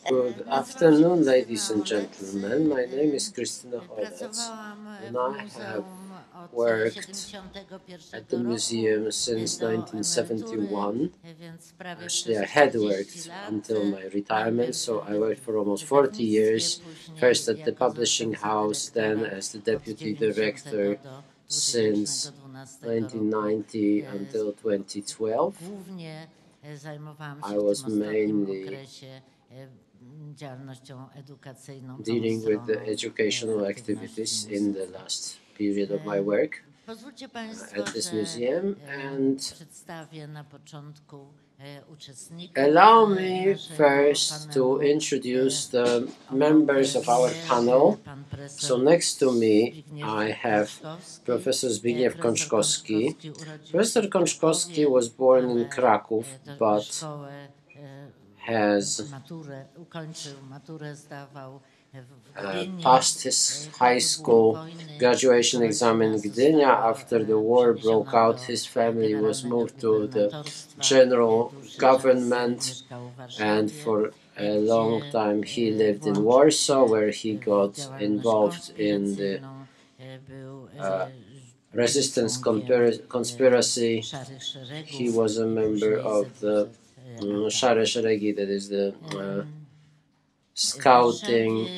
Good afternoon, ladies and gentlemen. My name is Krystyna and I have worked at the museum since 1971. Actually, I had worked until my retirement, so I worked for almost 40 years, first at the publishing house, then as the deputy director since 1990 until 2012. I was mainly dealing with the educational activities in the last period of my work at this museum, and allow me first to introduce the members of our panel. So next to me I have Professor Zbigniew Kączkowski. Professor Kączkowski was born in Kraków, but has passed his high school graduation exam in Gdynia. After the war broke out, his family was moved to the general government, and for a long time he lived in Warsaw, where he got involved in the resistance conspiracy. He was a member of the Szare Szeregi, that is the scouting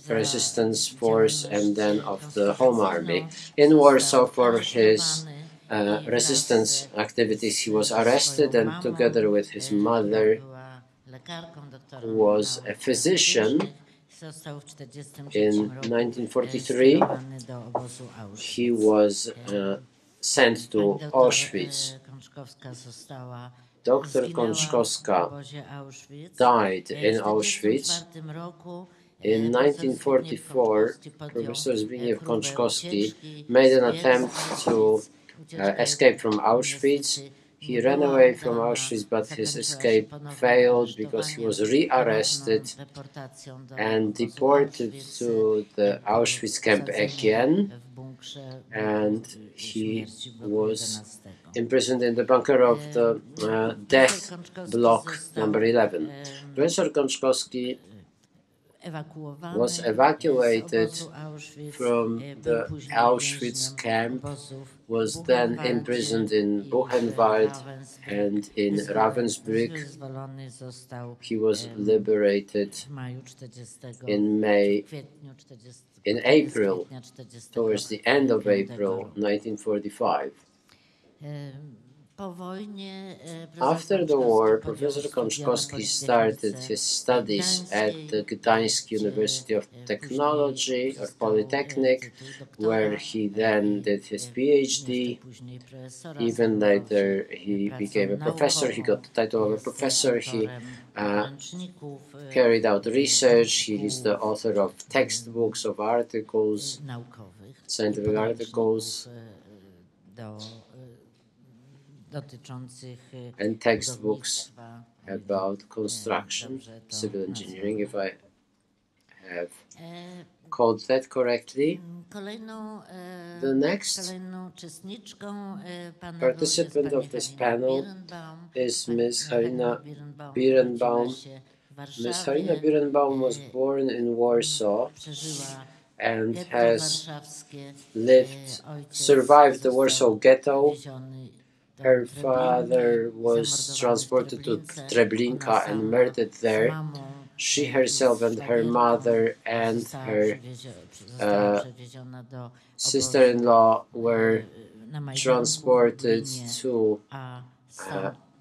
resistance force, and then of the Home Army. In Warsaw, for his resistance activities, he was arrested, and together with his mother, who was a physician, in 1943, he was sent to Auschwitz. Dr. Kączkowska died in Auschwitz. In 1944, Professor Zbigniew Kączkowski made an attempt to escape from Auschwitz. He ran away from Auschwitz, but his escape failed because he was rearrested and deported to the Auschwitz camp again, and he was imprisoned in the bunker of the death block number 11. Professor Kączkowski was evacuated from the Auschwitz camp, was then imprisoned in Buchenwald and in Ravensbrück. He was liberated in April, towards the end of April 1945. After the war, Professor Kączkowski started his studies at the Gdańsk University of Technology or Polytechnic, where he then did his PhD. Even later, he became a professor. He got the title of a professor. He carried out research. He is the author of textbooks, of articles, scientific articles, and textbooks about construction, civil engineering, if I have called that correctly. The next participant of this panel is Ms. Halina Birenbaum. Ms. Halina Birenbaum was born in Warsaw and has survived the Warsaw Ghetto. Her father was transported to Treblinka and murdered there. She herself and her mother and her sister-in-law were transported to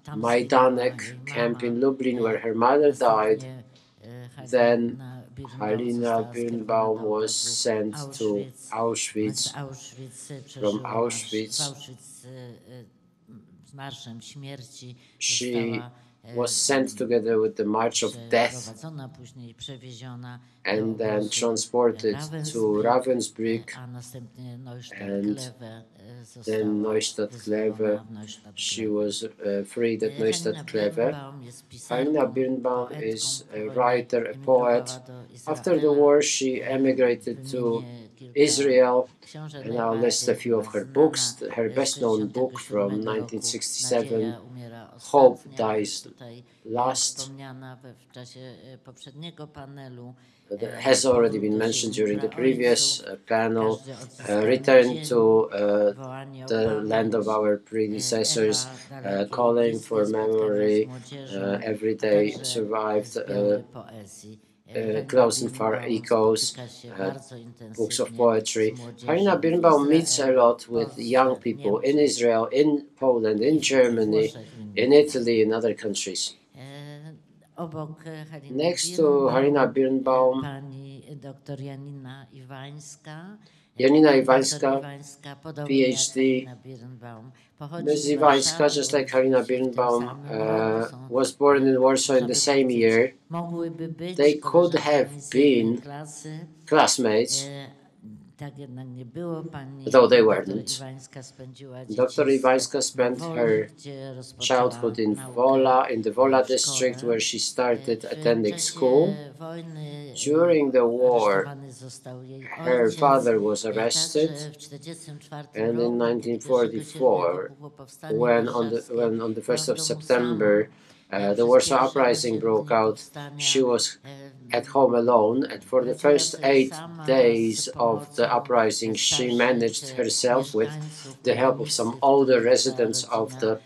Majdanek camp in Lublin, where her mother died. Then Halina Birenbaum was sent to Auschwitz. From Auschwitz, she was sent together with the March of Death and then transported to Ravensbrück and then Neustadt-Kleve. She was freed at Neustadt-Kleve. Halina Birenbaum is a writer, a poet. After the war, she emigrated to Israel, and I'll list a few of her books. Her best-known book from 1967, Hope Dies Last, that has already been mentioned during the previous panel. Return to the land of our predecessors, calling for memory, every day survived, close and far echoes, books of poetry. Halina Birenbaum meets a lot with young people in Israel, in Poland, in Germany, in Italy, in other countries. Next to Halina Birenbaum, Janina Iwańska, PhD. Ms. Iwańska, just like Halina Birenbaum, was born in Warsaw in the same year. They could have been classmates, though they weren't. Dr. Iwańska spent her childhood in Wola, in the Wola district, where she started attending school. During the war, her father was arrested, and in 1944, when on the 1st of September, the Warsaw Uprising broke out, she was at home alone, and for the first 8 days of the uprising, she managed herself, with the help of some older residents of the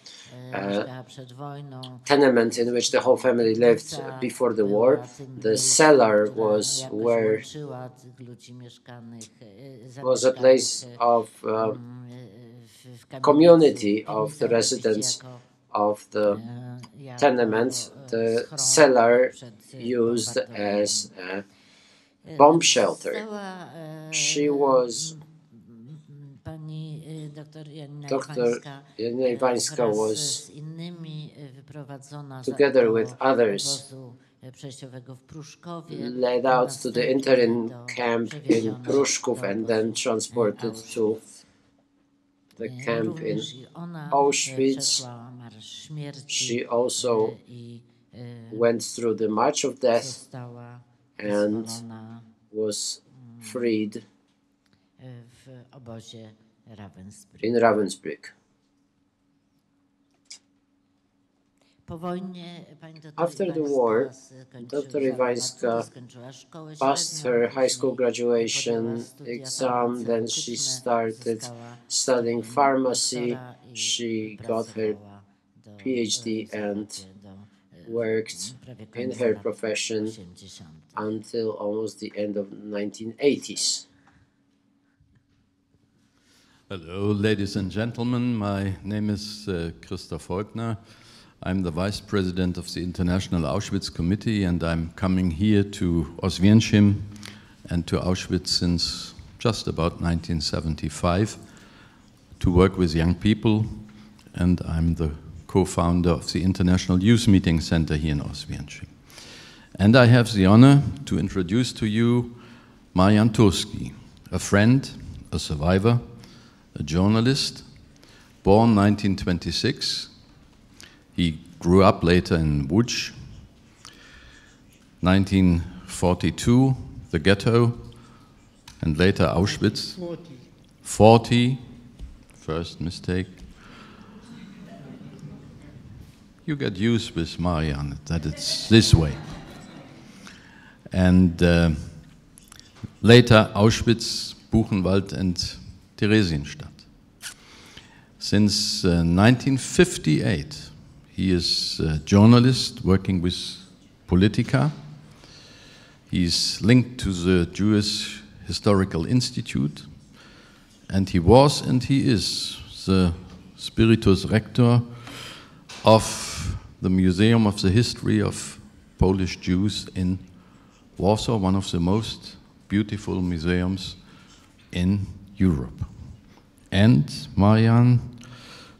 tenement in which the whole family lived before the war. The cellar was a place of community of the residents of the tenement. The cellar used as a bomb shelter. She was Dr. Janina Iwańska was, together with others, led out to the interim camp in Pruszków and then transported to the camp in Auschwitz. She also went through the March of Death and was freed in Ravensbrück. After the war, Dr. Iwańska passed her high school graduation exam, then she started studying pharmacy. She got her PhD and worked in her profession until almost the end of the 1980s. Hello, ladies and gentlemen. My name is Christoph Heubner. I'm the Vice President of the International Auschwitz Committee, and I'm coming here to Oswięcim and to Auschwitz since just about 1975 to work with young people, and I'm the co-founder of the International Youth Meeting Center here in Oswięcim. And I have the honor to introduce to you Marian Turski, a friend, a survivor, a journalist, born 1926. He grew up later in Łódź. 1942, the ghetto, and later Auschwitz. 40, first mistake. You get used with Marian that it's this way. And later Auschwitz, Buchenwald, and Theresienstadt. Since 1958, he is a journalist working with Politica. He's linked to the Jewish Historical Institute, and he was and he is the Spiritus Rector of the Museum of the History of Polish Jews in Warsaw, one of the most beautiful museums in Europe. And Marian,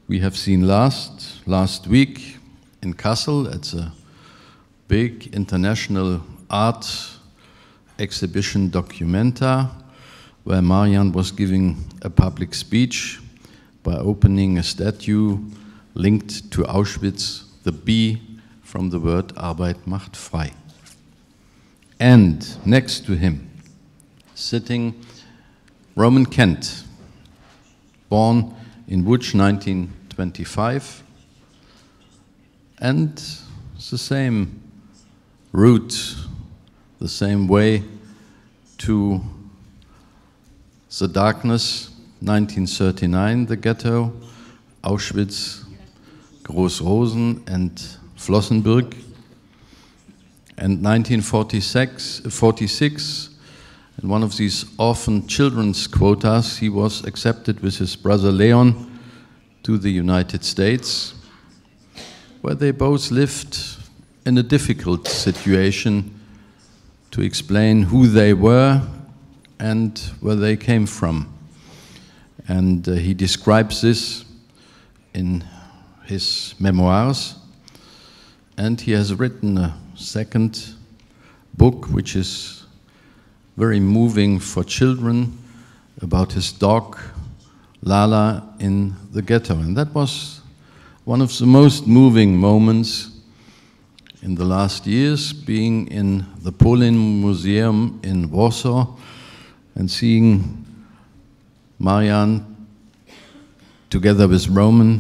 we have seen last week in Kassel at the big international art exhibition Documenta, where Marian was giving a public speech by opening a statue linked to Auschwitz, the B from the word Arbeit macht frei. And next to him, sitting Roman Kent, born in Łódź 1925, and the same route, the same way to the darkness, 1939, the ghetto, Auschwitz, Groß-Rosen and Flossenbürg, and 1946, in one of these orphan children's quotas, he was accepted with his brother Leon to the United States, where they both lived in a difficult situation to explain who they were and where they came from. And he describes this in his memoirs. And he has written a second book, which is very moving for children, about his dog, Lala, in the ghetto. And that was one of the most moving moments in the last years, being in the Polin Museum in Warsaw and seeing Marian together with Roman,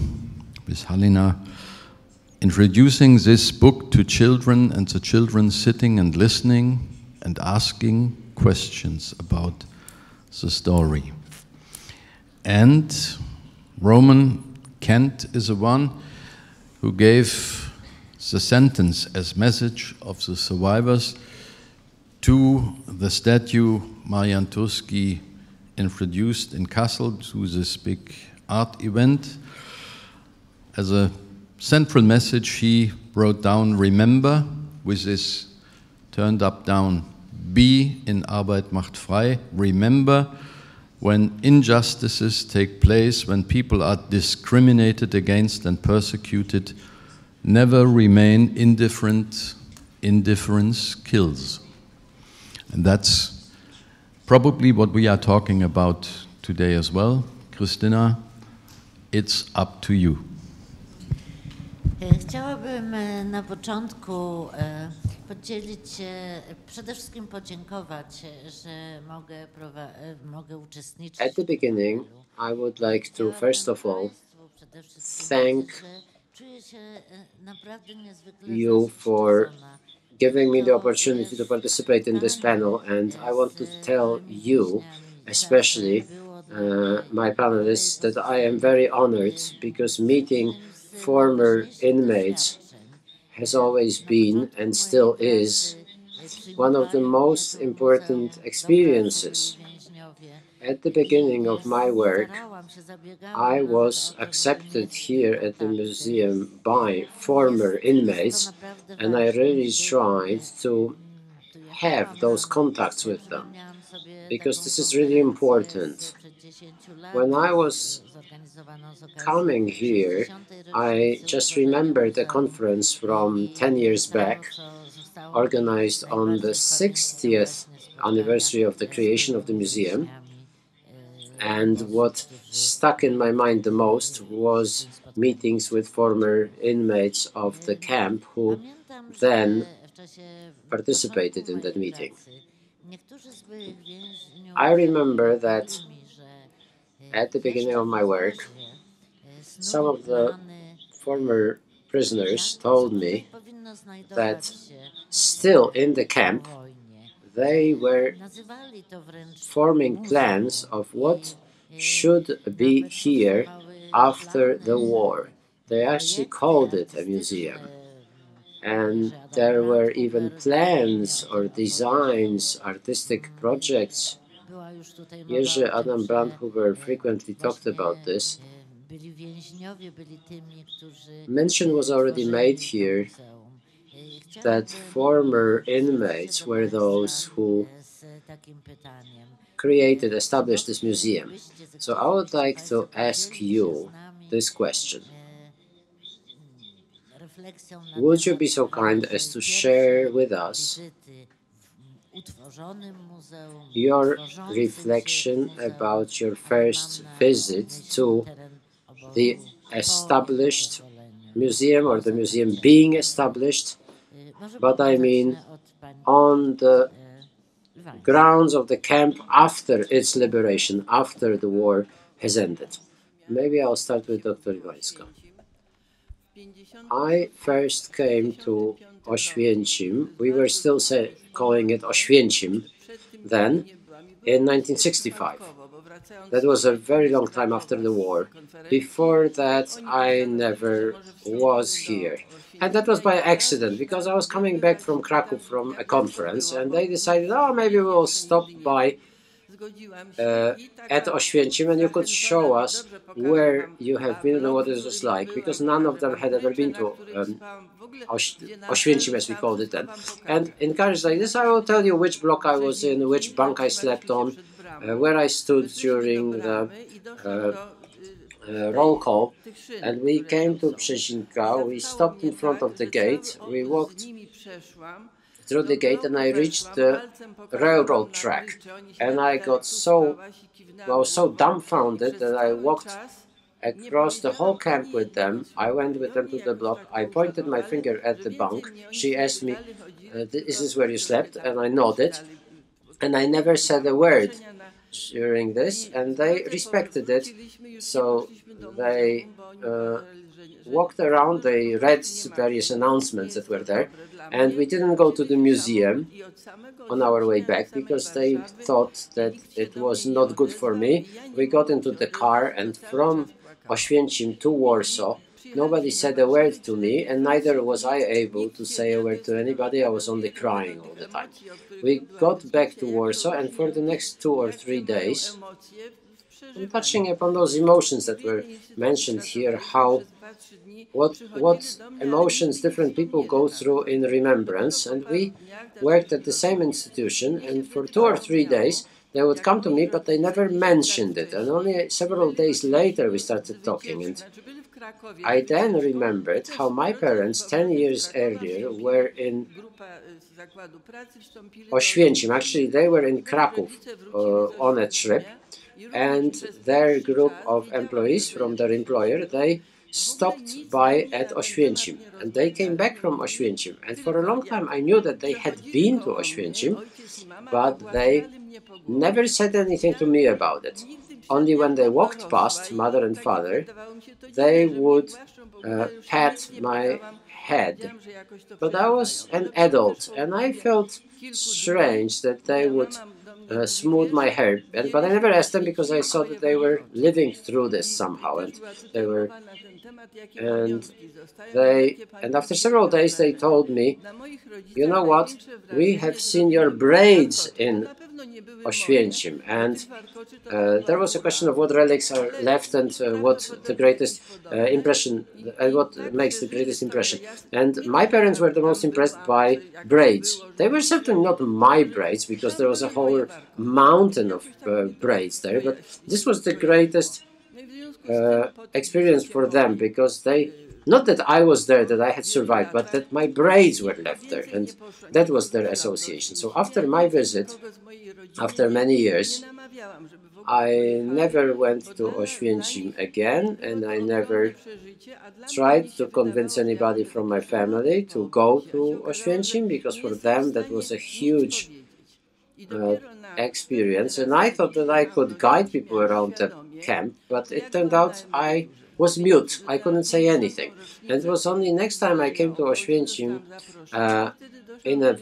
with Halina, introducing this book to children, and the children sitting and listening and asking questions about the story. And Roman Kent is the one who gave the sentence as message of the survivors to the statue Marian Turski introduced in Kassel to this big art event. As a central message, he wrote down, remember, with this turned up down B in Arbeit macht frei, remember when injustices take place, when people are discriminated against and persecuted, never remain indifferent. Indifference kills. And that's probably what we are talking about today as well. Krystyna, it's up to you. Chciałabym na początku podzielić się, przede wszystkim podziękować, że mogę uczestniczyć. At the beginning, I would like to first of all thank you for giving me the opportunity to participate in this panel, and I want to tell you, especially my panelists, that I am very honored, because meeting former inmates has always been and still is one of the most important experiences. At the beginning of my work, I was accepted here at the museum by former inmates, and I really tried to have those contacts with them, because this is really important. When I was coming here, I just remembered a conference from 10 years back, organized on the 60th anniversary of the creation of the museum. And what stuck in my mind the most was meetings with former inmates of the camp who then participated in that meeting. I remember that at the beginning of my work, some of the former prisoners told me that still in the camp, they were forming plans of what should be here after the war. They actually called it a museum. And there were even plans or designs, artistic projects. Jerzy Adam Brandhuber frequently talked about this. Mention was already made here that former inmates were those who established this museum. So I would like to ask you this question. Would you be so kind as to share with us your reflection about your first visit to the established museum or the museum being established, but I mean on the grounds of the camp after its liberation, after the war has ended. Maybe I'll start with Dr. Iwańska. I first came to Oświęcim. We were still calling it Oświęcim then, in 1965. That was a very long time after the war. Before that, I never was here. And that was by accident, because I was coming back from Kraków from a conference, and they decided, oh, maybe we'll stop by at Oświęcim, and you could show us where you have been and what it was like, because none of them had ever been to Oświęcim, as we called it then. And encouraged like this, I will tell you which block I was in, which bunk I slept on, where I stood during the roll call. And we came to Brzezinka, we stopped in front of the gate, we walked through the gate, and I reached the railroad track. And I got I was so dumbfounded that I walked across the whole camp with them. I went with them to the block. I pointed my finger at the bunk. She asked me, is this where you slept? And I nodded. And I never said a word during this, and they respected it. So they walked around, they read various announcements that were there, and we didn't go to the museum on our way back because they thought that it was not good for me. We got into the car, and from Oświęcim to Warsaw, nobody said a word to me, and neither was I able to say a word to anybody. I was only crying all the time. We got back to Warsaw, and for the next 2 or 3 days, touching upon those emotions that were mentioned here, what emotions different people go through in remembrance. And we worked at the same institution, and for 2 or 3 days they would come to me, but they never mentioned it. And only several days later we started talking. And I then remembered how my parents 10 years earlier were in Oświęcim. Actually, they were in Kraków on a trip, and their group of employees from their employer, they stopped by at Oświęcim, and they came back from Oświęcim. And for a long time I knew that they had been to Oświęcim, but they never said anything to me about it. Only when they walked past, mother and father, they would pat my head. But I was an adult, and I felt strange that they would smooth my hair. But I never asked them because I saw that they were living through this somehow, and they were. And after several days, they told me, you know what? We have seen your braids in Oświęcim, and there was a question of what relics are left and what the greatest impression, what makes the greatest impression. And my parents were the most impressed by braids. They were certainly not my braids, because there was a whole mountain of braids there, but this was the greatest experience for them, because they, not that I was there, that I had survived, but that my braids were left there, and that was their association. So after my visit, after many years, I never went to Oświęcim again, and I never tried to convince anybody from my family to go to Oświęcim, because for them that was a huge experience, and I thought that I could guide people around the camp, but it turned out I was mute. I couldn't say anything. And it was only next time I came to Oświęcim in a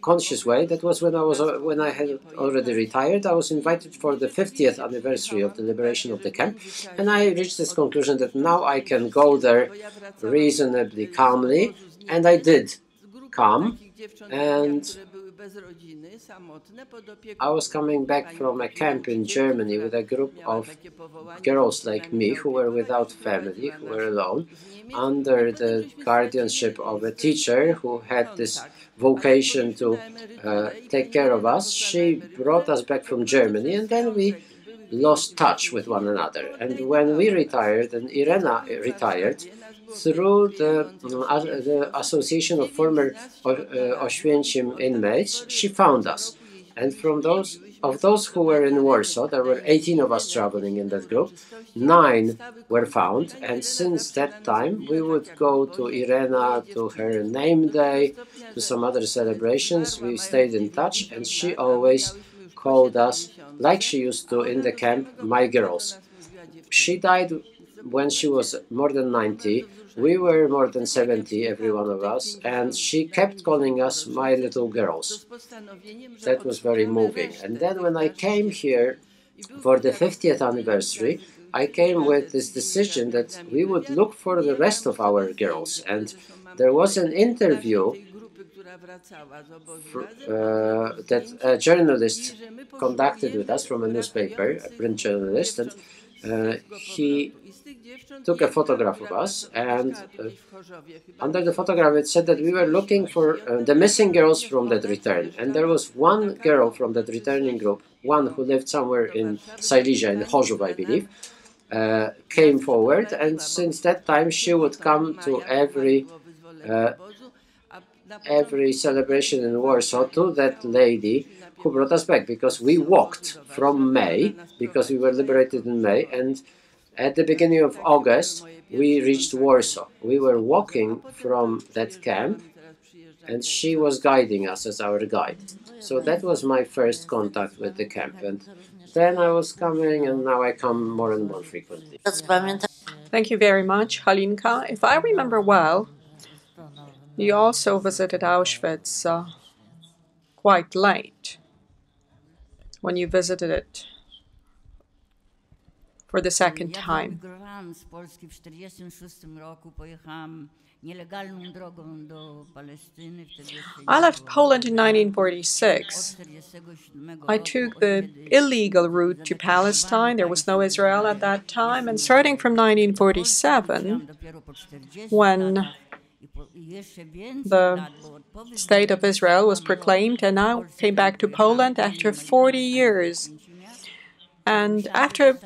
conscious way. That was when I had already retired. I was invited for the 50th anniversary of the liberation of the camp, and I reached this conclusion that now I can go there reasonably calmly, and I did come. And I was coming back from a camp in Germany with a group of girls like me who were without family, who were alone, under the guardianship of a teacher who had this vocation to take care of us. She brought us back from Germany, and then we lost touch with one another. And when we retired, and Irena retired, through the Association of Former Oświęcim Inmates, she found us. And from those who were in Warsaw, there were 18 of us traveling in that group. 9 were found, and since that time we would go to Irena to her name day, to some other celebrations. We stayed in touch, and she always called us, like she used to in the camp, my girls. She died when she was more than 90. We were more than 70, every one of us, and she kept calling us my little girls. That was very moving. And then when I came here for the 50th anniversary, I came with this decision that we would look for the rest of our girls. And there was an interview that a journalist conducted with us from a newspaper, a print journalist, and he took a photograph of us, and under the photograph it said that we were looking for the missing girls from that return. And there was one girl from that returning group, one who lived somewhere in Silesia, in Chorzów, I believe, came forward, and since that time she would come to every celebration in Warsaw to that lady who brought us back, because we walked from May, because we were liberated in May, and at the beginning of August we reached Warsaw. We were walking from that camp, and she was guiding us as our guide. So that was my first contact with the camp, and then I was coming, and now I come more and more frequently. Thank you very much, Halinka. If I remember well, you also visited Auschwitz quite late when you visited it for the second time. I left Poland in 1946. I took the illegal route to Palestine. There was no Israel at that time. And starting from 1947, when the State of Israel was proclaimed, and I came back to Poland after 40 years. And after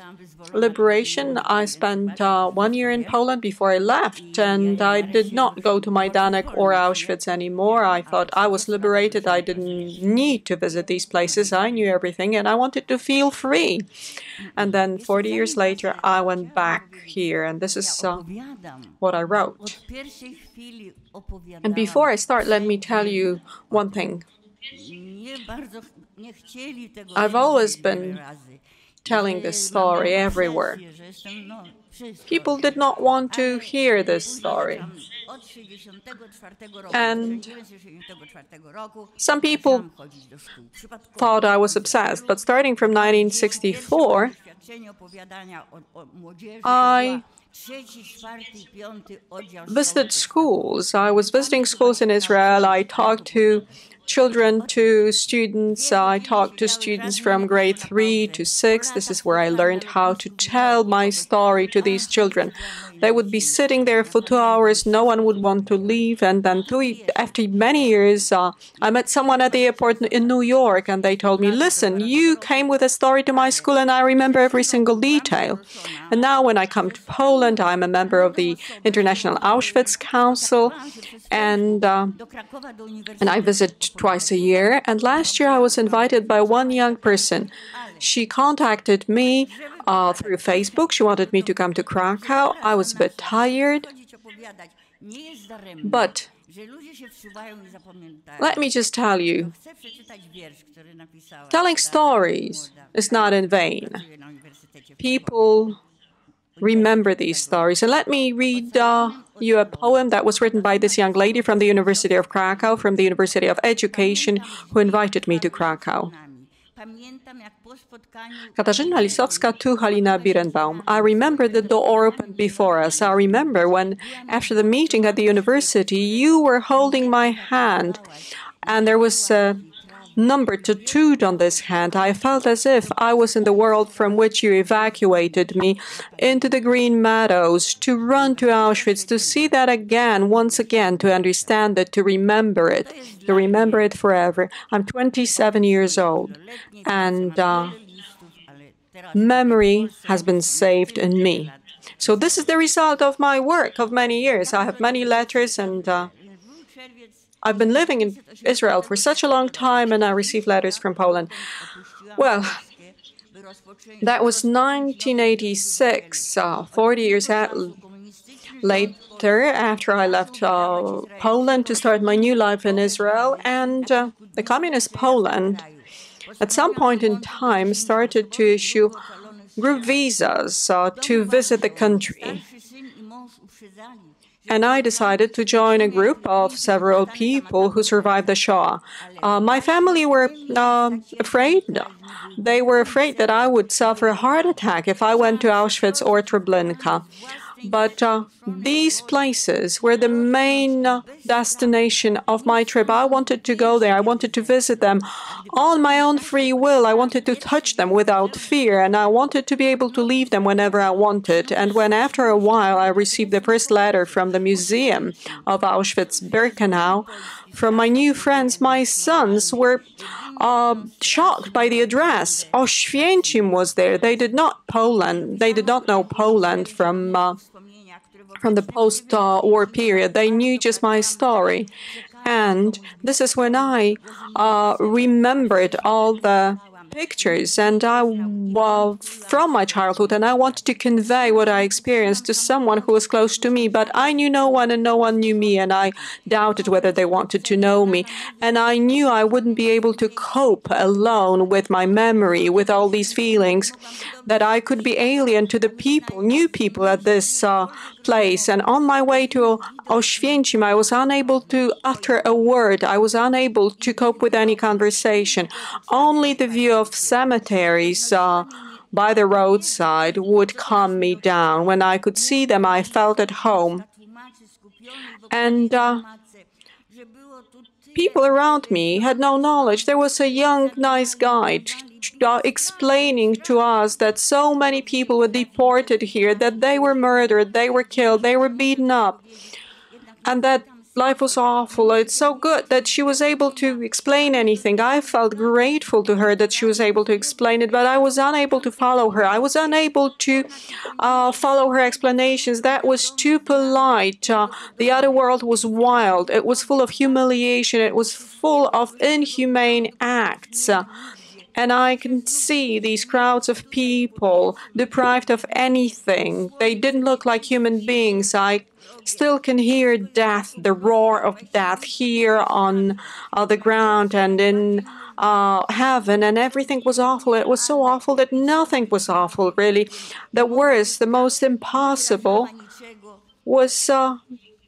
liberation, I spent 1 year in Poland before I left, and I did not go to Majdanek or Auschwitz anymore. I thought I was liberated. I didn't need to visit these places. I knew everything, and I wanted to feel free. And then 40 years later, I went back here, and this is what I wrote. And before I start, let me tell you one thing. I've always been telling this story everywhere. People did not want to hear this story. And some people thought I was obsessed, but starting from 1964, I visited schools. I was visiting schools in Israel. I talked to children, to students. I talked to students from grade 3 to 6. This is where I learned how to tell my story to these children. They would be sitting there for 2 hours. No one would want to leave. And then after many years, I met someone at the airport in New York, and they told me, listen, you came with a story to my school, and I remember every single detail. And now when I come to Poland, I'm a member of the International Auschwitz Council, and I visit twice a year. And last year I was invited by one young person. She contacted me through Facebook. She wanted me to come to Krakow. I was a bit tired, but let me just tell you, telling stories is not in vain. People remember these stories. And let me read you a poem that was written by this young lady from the University of Krakow, from the University of Education, who invited me to Krakow. Katarzyna Lisowska to Halina Birenbaum. I remember the door opened before us. I remember when, after the meeting at the university, you were holding my hand, and there was a number tattooed on this hand. I felt as if I was in the world from which you evacuated me into the green meadows, to run to Auschwitz, to see that again, once again, to understand it, to remember it forever. I'm 27 years old, and memory has been saved in me. So this is the result of my work of many years. I have many letters, and I've been living in Israel for such a long time, and I received letters from Poland. Well, that was 1986, 40 years later, after I left Poland to start my new life in Israel. And the communist Poland, at some point in time, started to issue group visas to visit the country. And I decided to join a group of several people who survived the Shoah. My family were afraid. They were afraid that I would suffer a heart attack if I went to Auschwitz or Treblinka. But these places were the main destination of my trip. I wanted to go there. I wanted to visit them on my own free will. I wanted to touch them without fear, and I wanted to be able to leave them whenever I wanted. And when after a while I received the first letter from the museum of Auschwitz-Birkenau, from my new friends, my sons were shocked by the address. Oświęcim was there. They did not know Poland from the post-war period. They knew just my story. And this is when I remembered all the pictures and from my childhood, and I wanted to convey what I experienced to someone who was close to me, but I knew no one and no one knew me, and I doubted whether they wanted to know me. And I knew I wouldn't be able to cope alone with my memory, with all these feelings, that I could be alien to the people, new people at this place. And on my way to Oświęcim, I was unable to utter a word. I was unable to cope with any conversation. Only the view of cemeteries by the roadside would calm me down. When I could see them, I felt at home. And people around me had no knowledge. There was a young, nice guide explaining to us that so many people were deported here, that they were murdered, they were killed, they were beaten up, and that life was awful. It's so good that she was able to explain anything. I felt grateful to her that she was able to explain it, but I was unable to follow her. I was unable to follow her explanations. That was too polite. The other world was wild. It was full of humiliation. It was full of inhumane acts. And I can see these crowds of people deprived of anything. They didn't look like human beings. I still can hear death, the roar of death here on the ground and in heaven, and everything was awful. It was so awful that nothing was awful, really. The worst, the most impossible was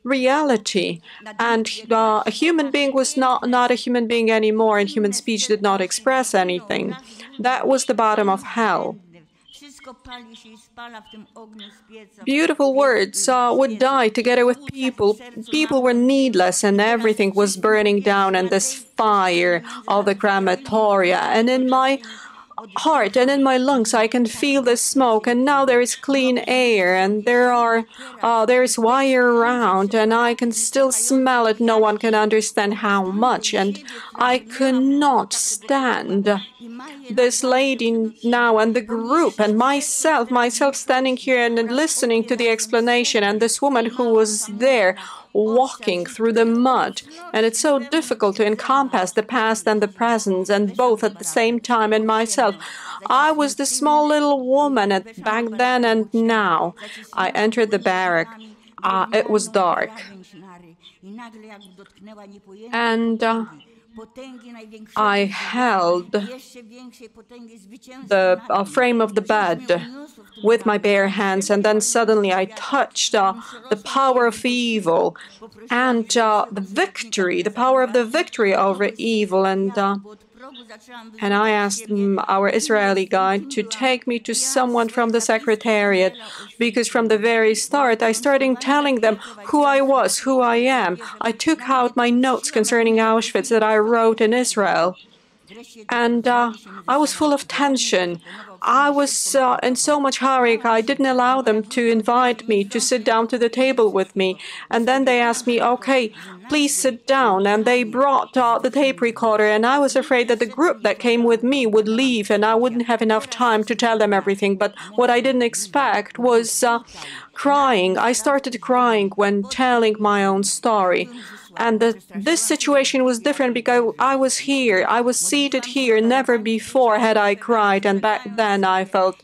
reality. And a human being was not a human being anymore, and human speech did not express anything. That was the bottom of hell. Beautiful words would die together with people. People were needless, and everything was burning down in this fire of the crematoria. And in my heart and in my lungs, I can feel the smoke, and now there is clean air, and there is wire around, and I can still smell it. No one can understand how much, and I cannot stand this lady now and the group and myself standing here and listening to the explanation, and this woman who was there walking through the mud. And it's so difficult to encompass the past and the present, and both at the same time in myself. I was the small little woman back then and now. I entered the barrack. It was dark. And I held the frame of the bed with my bare hands, and then suddenly I touched the power of evil and the power of the victory over evil. And I asked our Israeli guide to take me to someone from the secretariat, because from the very start I started telling them who I was, who I am. I took out my notes concerning Auschwitz that I wrote in Israel. And I was full of tension. I was in so much hurry, I didn't allow them to invite me to sit down to the table with me. And then they asked me, okay, please sit down. And they brought the tape recorder, and I was afraid that the group that came with me would leave and I wouldn't have enough time to tell them everything. But what I didn't expect was crying. I started crying when telling my own story. And this situation was different because I was here, I was seated here. Never before had I cried, and back then I felt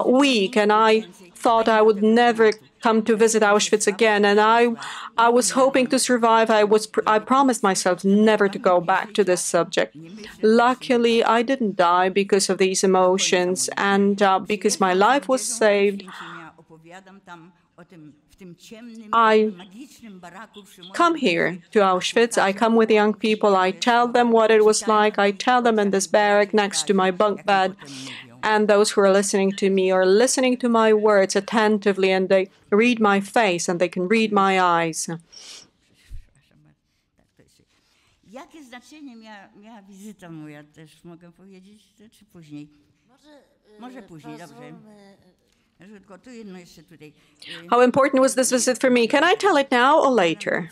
weak, and I thought I would never come to visit Auschwitz again. And I was hoping to survive. I promised myself never to go back to this subject. Luckily, I didn't die because of these emotions, and because my life was saved. I come here to Auschwitz, I come with young people, I tell them what it was like, I tell them in this barrack next to my bunk bed, and those who are listening to me are listening to my words attentively, and they read my face and they can read my eyes. Jakie znaczenie miała wizyta moja, też mogę powiedzieć, czy później? Może później, dobrze. How important was this visit for me? Can I tell it now or later?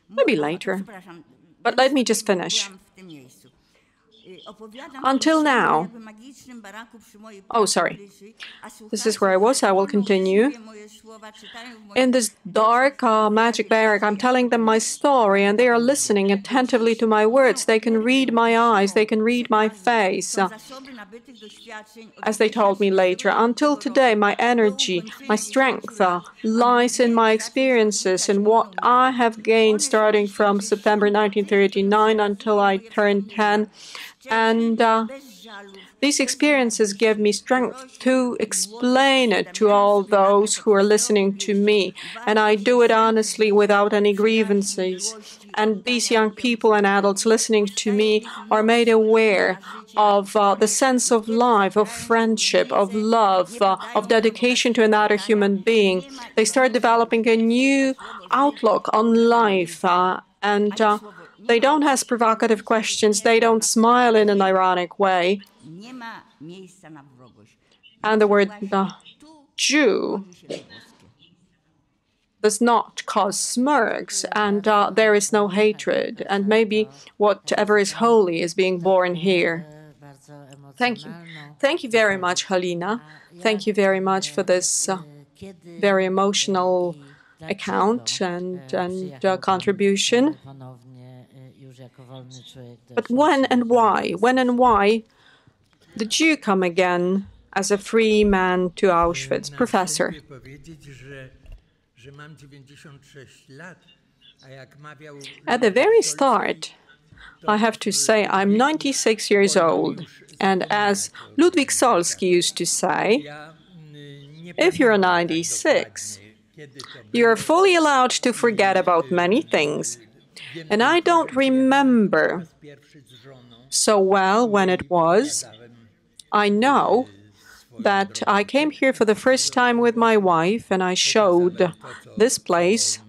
Maybe later. But let me just finish. Until now, oh, sorry. This is where I was. I will continue. In this dark, magic barrack, I'm telling them my story, and they are listening attentively to my words. They can read my eyes. They can read my face. As they told me later, until today, my energy, my strength lies in my experiences and what I have gained starting from September 1939 until I turned 10. And these experiences give me strength to explain it to all those who are listening to me. And I do it honestly without any grievances. And these young people and adults listening to me are made aware of the sense of life, of friendship, of love, of dedication to another human being. They start developing a new outlook on life, and they don't ask provocative questions. They don't smile in an ironic way. And the word Jew does not cause smirks, and there is no hatred. And maybe whatever is holy is being born here. Thank you. Thank you very much, Halina. Thank you very much for this very emotional account and contribution. But when and why? When and why did you come again as a free man to Auschwitz? Professor. At the very start, I have to say I'm 96 years old. And as Ludwik Solski used to say, if you're 96, you're fully allowed to forget about many things. And I don't remember so well when it was. I know that I came here for the first time with my wife, and I showed this place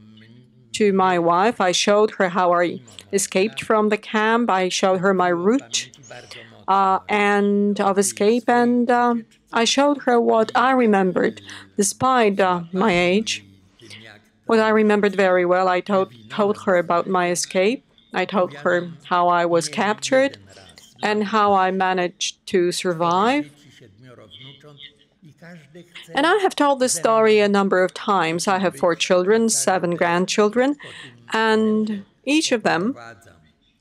to my wife. I showed her how I escaped from the camp. I showed her my route and of escape, and I showed her what I remembered, despite my age. What I remembered very well, I told her about my escape. I told her how I was captured and how I managed to survive. And I have told this story a number of times. I have 4 children, 7 grandchildren, and each of them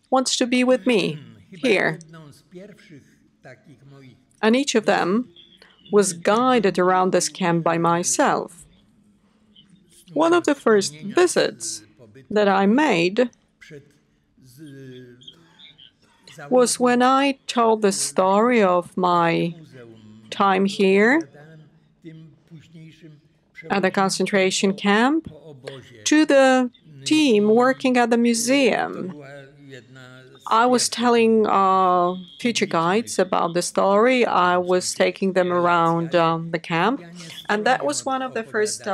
wants to be with me here. And each of them was guided around this camp by myself. One of the first visits that I made was when I told the story of my time here at the concentration camp to the team working at the museum. I was telling future guides about the story. I was taking them around the camp. And that was one of the first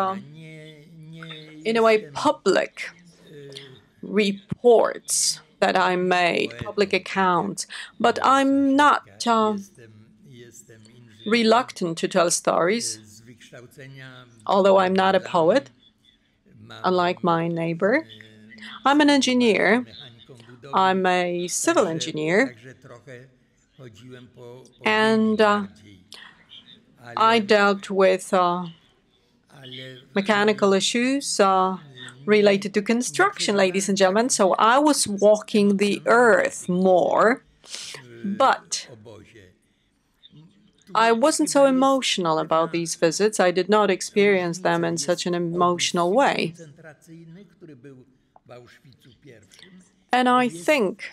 in a way, public reports that I made, public accounts. But I'm not reluctant to tell stories, although I'm not a poet, unlike my neighbor. I'm an engineer. I'm a civil engineer. And I dealt with mechanical issues, related to construction, ladies and gentlemen, so I was walking the earth more, but I wasn't so emotional about these visits. I did not experience them in such an emotional way. And I think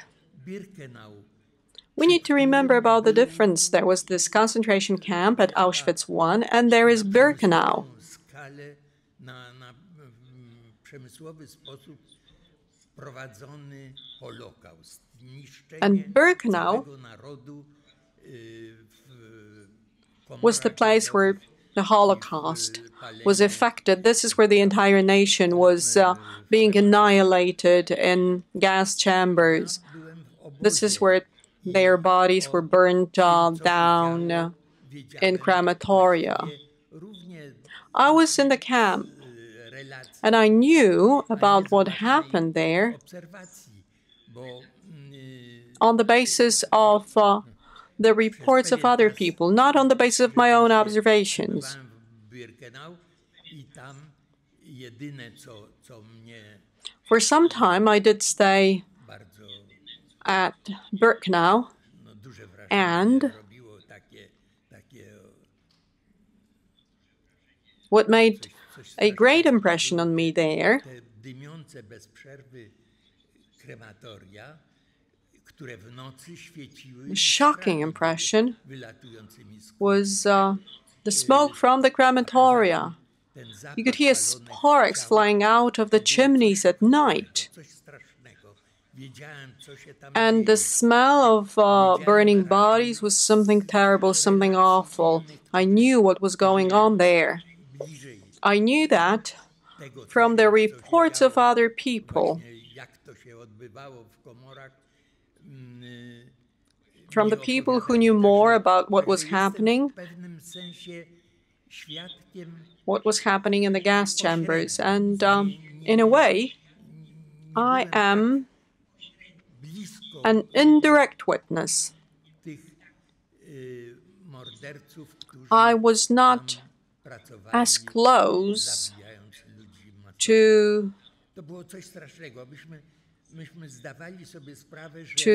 we need to remember about the difference. There was this concentration camp at Auschwitz I, and there is Birkenau. And Birkenau was the place where the Holocaust was effected. This is where the entire nation was being annihilated in gas chambers. This is where their bodies were burned down in crematoria. I was in the camp, and I knew about what happened there on the basis of the reports of other people, not on the basis of my own observations. For some time, I did stay at Birkenau, and what made a great impression on me there the shocking impression was the smoke from the crematoria. You could hear sparks flying out of the chimneys at night. And the smell of burning bodies was something terrible, something awful. I knew what was going on there. I knew that from the reports of other people, from the people who knew more about what was happening in the gas chambers. And in a way, I am an indirect witness. I was not as close to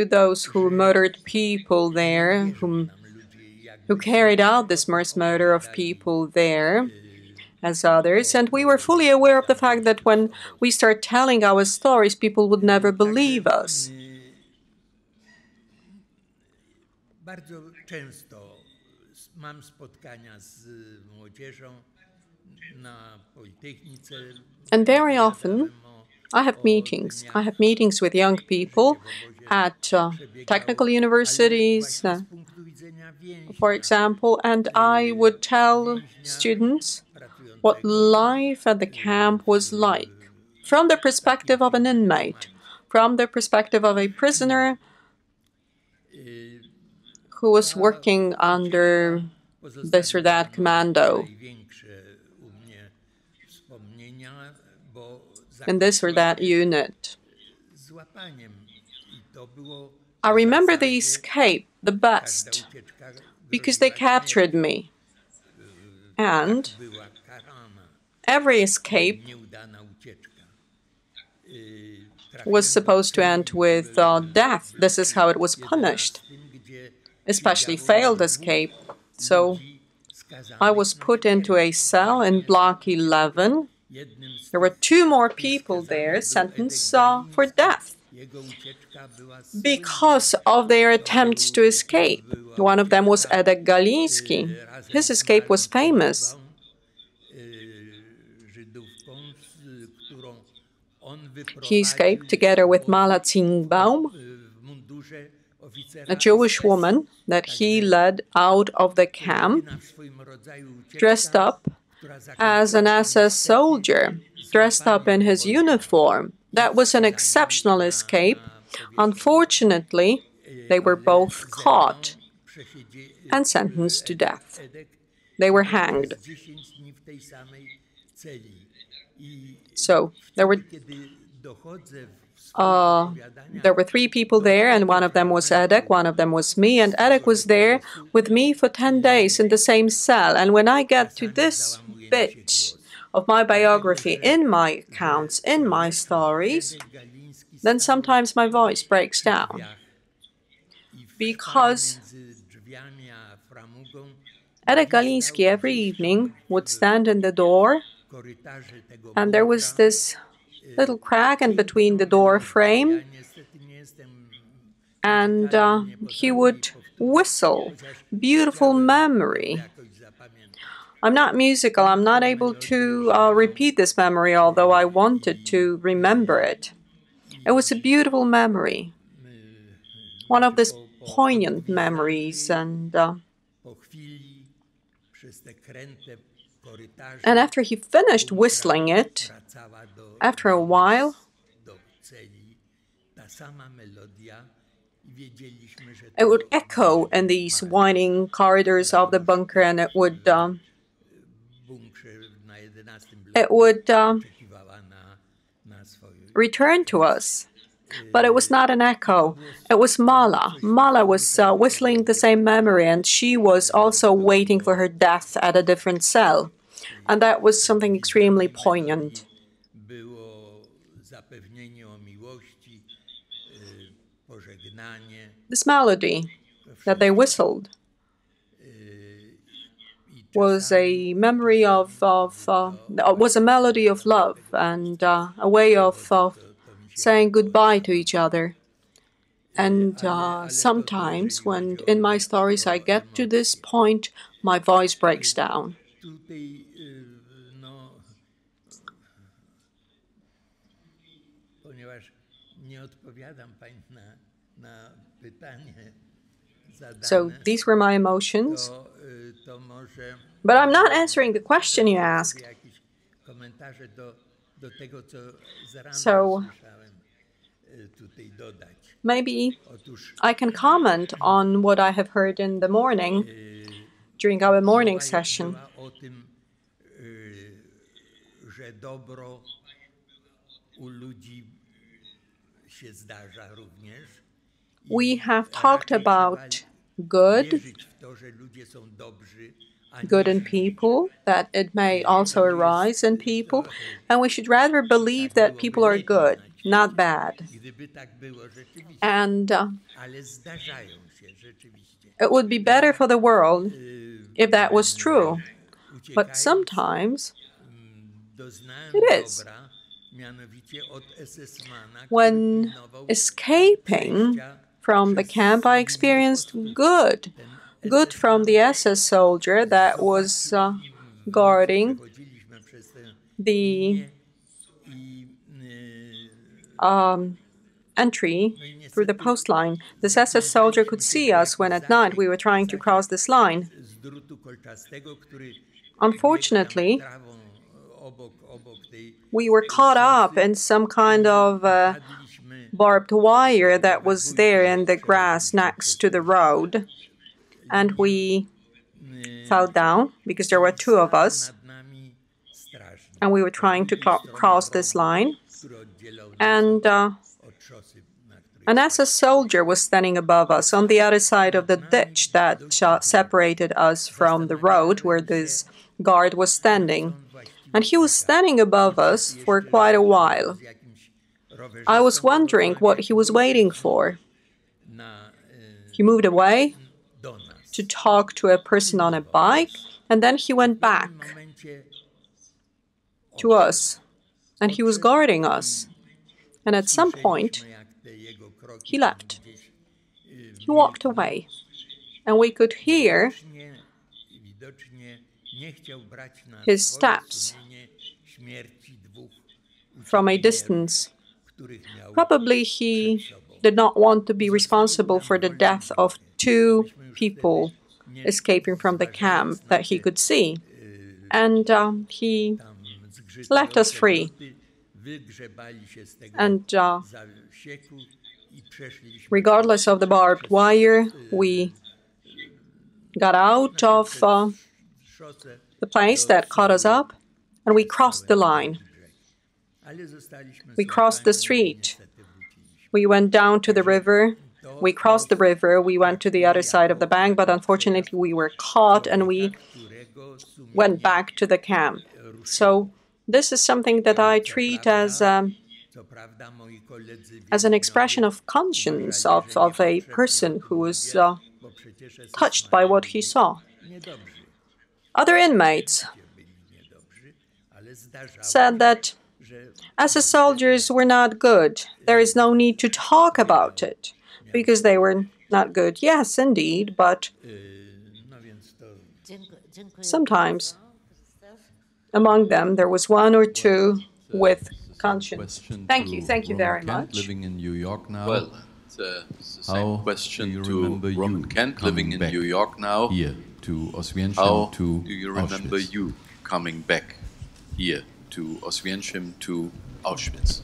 those who murdered people there, who carried out this mass murder of people there, as others. And we were fully aware of the fact that when we start telling our stories, people would never believe us. And very often, I have meetings. I have meetings with young people at technical universities, for example, and I would tell students what life at the camp was like from the perspective of an inmate, from the perspective of a prisoner who was working under this or that commando in this or that unit. I remember the escape the best because they captured me. And every escape was supposed to end with death. This is how it was punished, especially failed escape. So I was put into a cell in Block 11. There were 2 more people there sentenced for death because of their attempts to escape. One of them was Edek Galiński. His escape was famous. He escaped together with Mala Zingbaum, a Jewish woman that he led out of the camp, dressed up as an SS soldier, dressed up in his uniform. That was an exceptional escape. Unfortunately, they were both caught and sentenced to death. They were hanged. So there were 3 people there, and one of them was Edek, one of them was me, and Edek was there with me for 10 days in the same cell. And when I get to this bit of my biography in my accounts, in my stories, then sometimes my voice breaks down. Because Edek Galiński every evening would stand in the door, and there was this little crack in between the door frame, and he would whistle, beautiful memory. I'm not musical, I'm not able to repeat this memory, although I wanted to remember it. It was a beautiful memory, one of these poignant memories, and after he finished whistling it, after a while, it would echo in these winding corridors of the bunker, and it would return to us. But it was not an echo. It was Mala. Mala was whistling the same memory, and she was also waiting for her death at a different cell. And that was something extremely poignant. This melody that they whistled was a memory was a melody of love and a way of saying goodbye to each other. And sometimes when in my stories I get to this point, my voice breaks down. So these were my emotions. But I'm not answering the question you asked. So maybe I can comment on what I have heard in the morning, during our morning session. We have talked about good in people, that it may also arise in people, and we should rather believe that people are good, not bad. And it would be better for the world if that was true. But sometimes it is. When escaping from the camp, I experienced good from the SS soldier that was guarding the entry through the post line. This SS soldier could see us when at night we were trying to cross this line. Unfortunately, we were caught up in some kind of barbed wire that was there in the grass next to the road. And we fell down because there were two of us. And we were trying to cross this line. And an SS soldier was standing above us on the other side of the ditch that separated us from the road where this guard was standing. And he was standing above us for quite a while. I was wondering what he was waiting for. He moved away to talk to a person on a bike, and then he went back to us, and he was guarding us. And at some point, he left. He walked away, and we could hear his steps from a distance. Probably he did not want to be responsible for the death of two people escaping from the camp that he could see. And he left us free. And regardless of the barbed wire, we got out of the place that caught us up, and we crossed the line. We crossed the street. We went down to the river. We crossed the river. We went to the other side of the bank, but unfortunately we were caught and we went back to the camp. So This is something that I treat as an expression of conscience of a person who was touched by what he saw. Other inmates said that as the soldiers were not good, there is no need to talk about it because they were not good. Yes, indeed, but sometimes among them there was one or two with conscience. Thank you very much. Living in New York now. Well, it's the same question to Roman Kent living in New York now. Here to Oswięcim, How to do you remember Auschwitz? you coming back here to Oswięcim, to Auschwitz?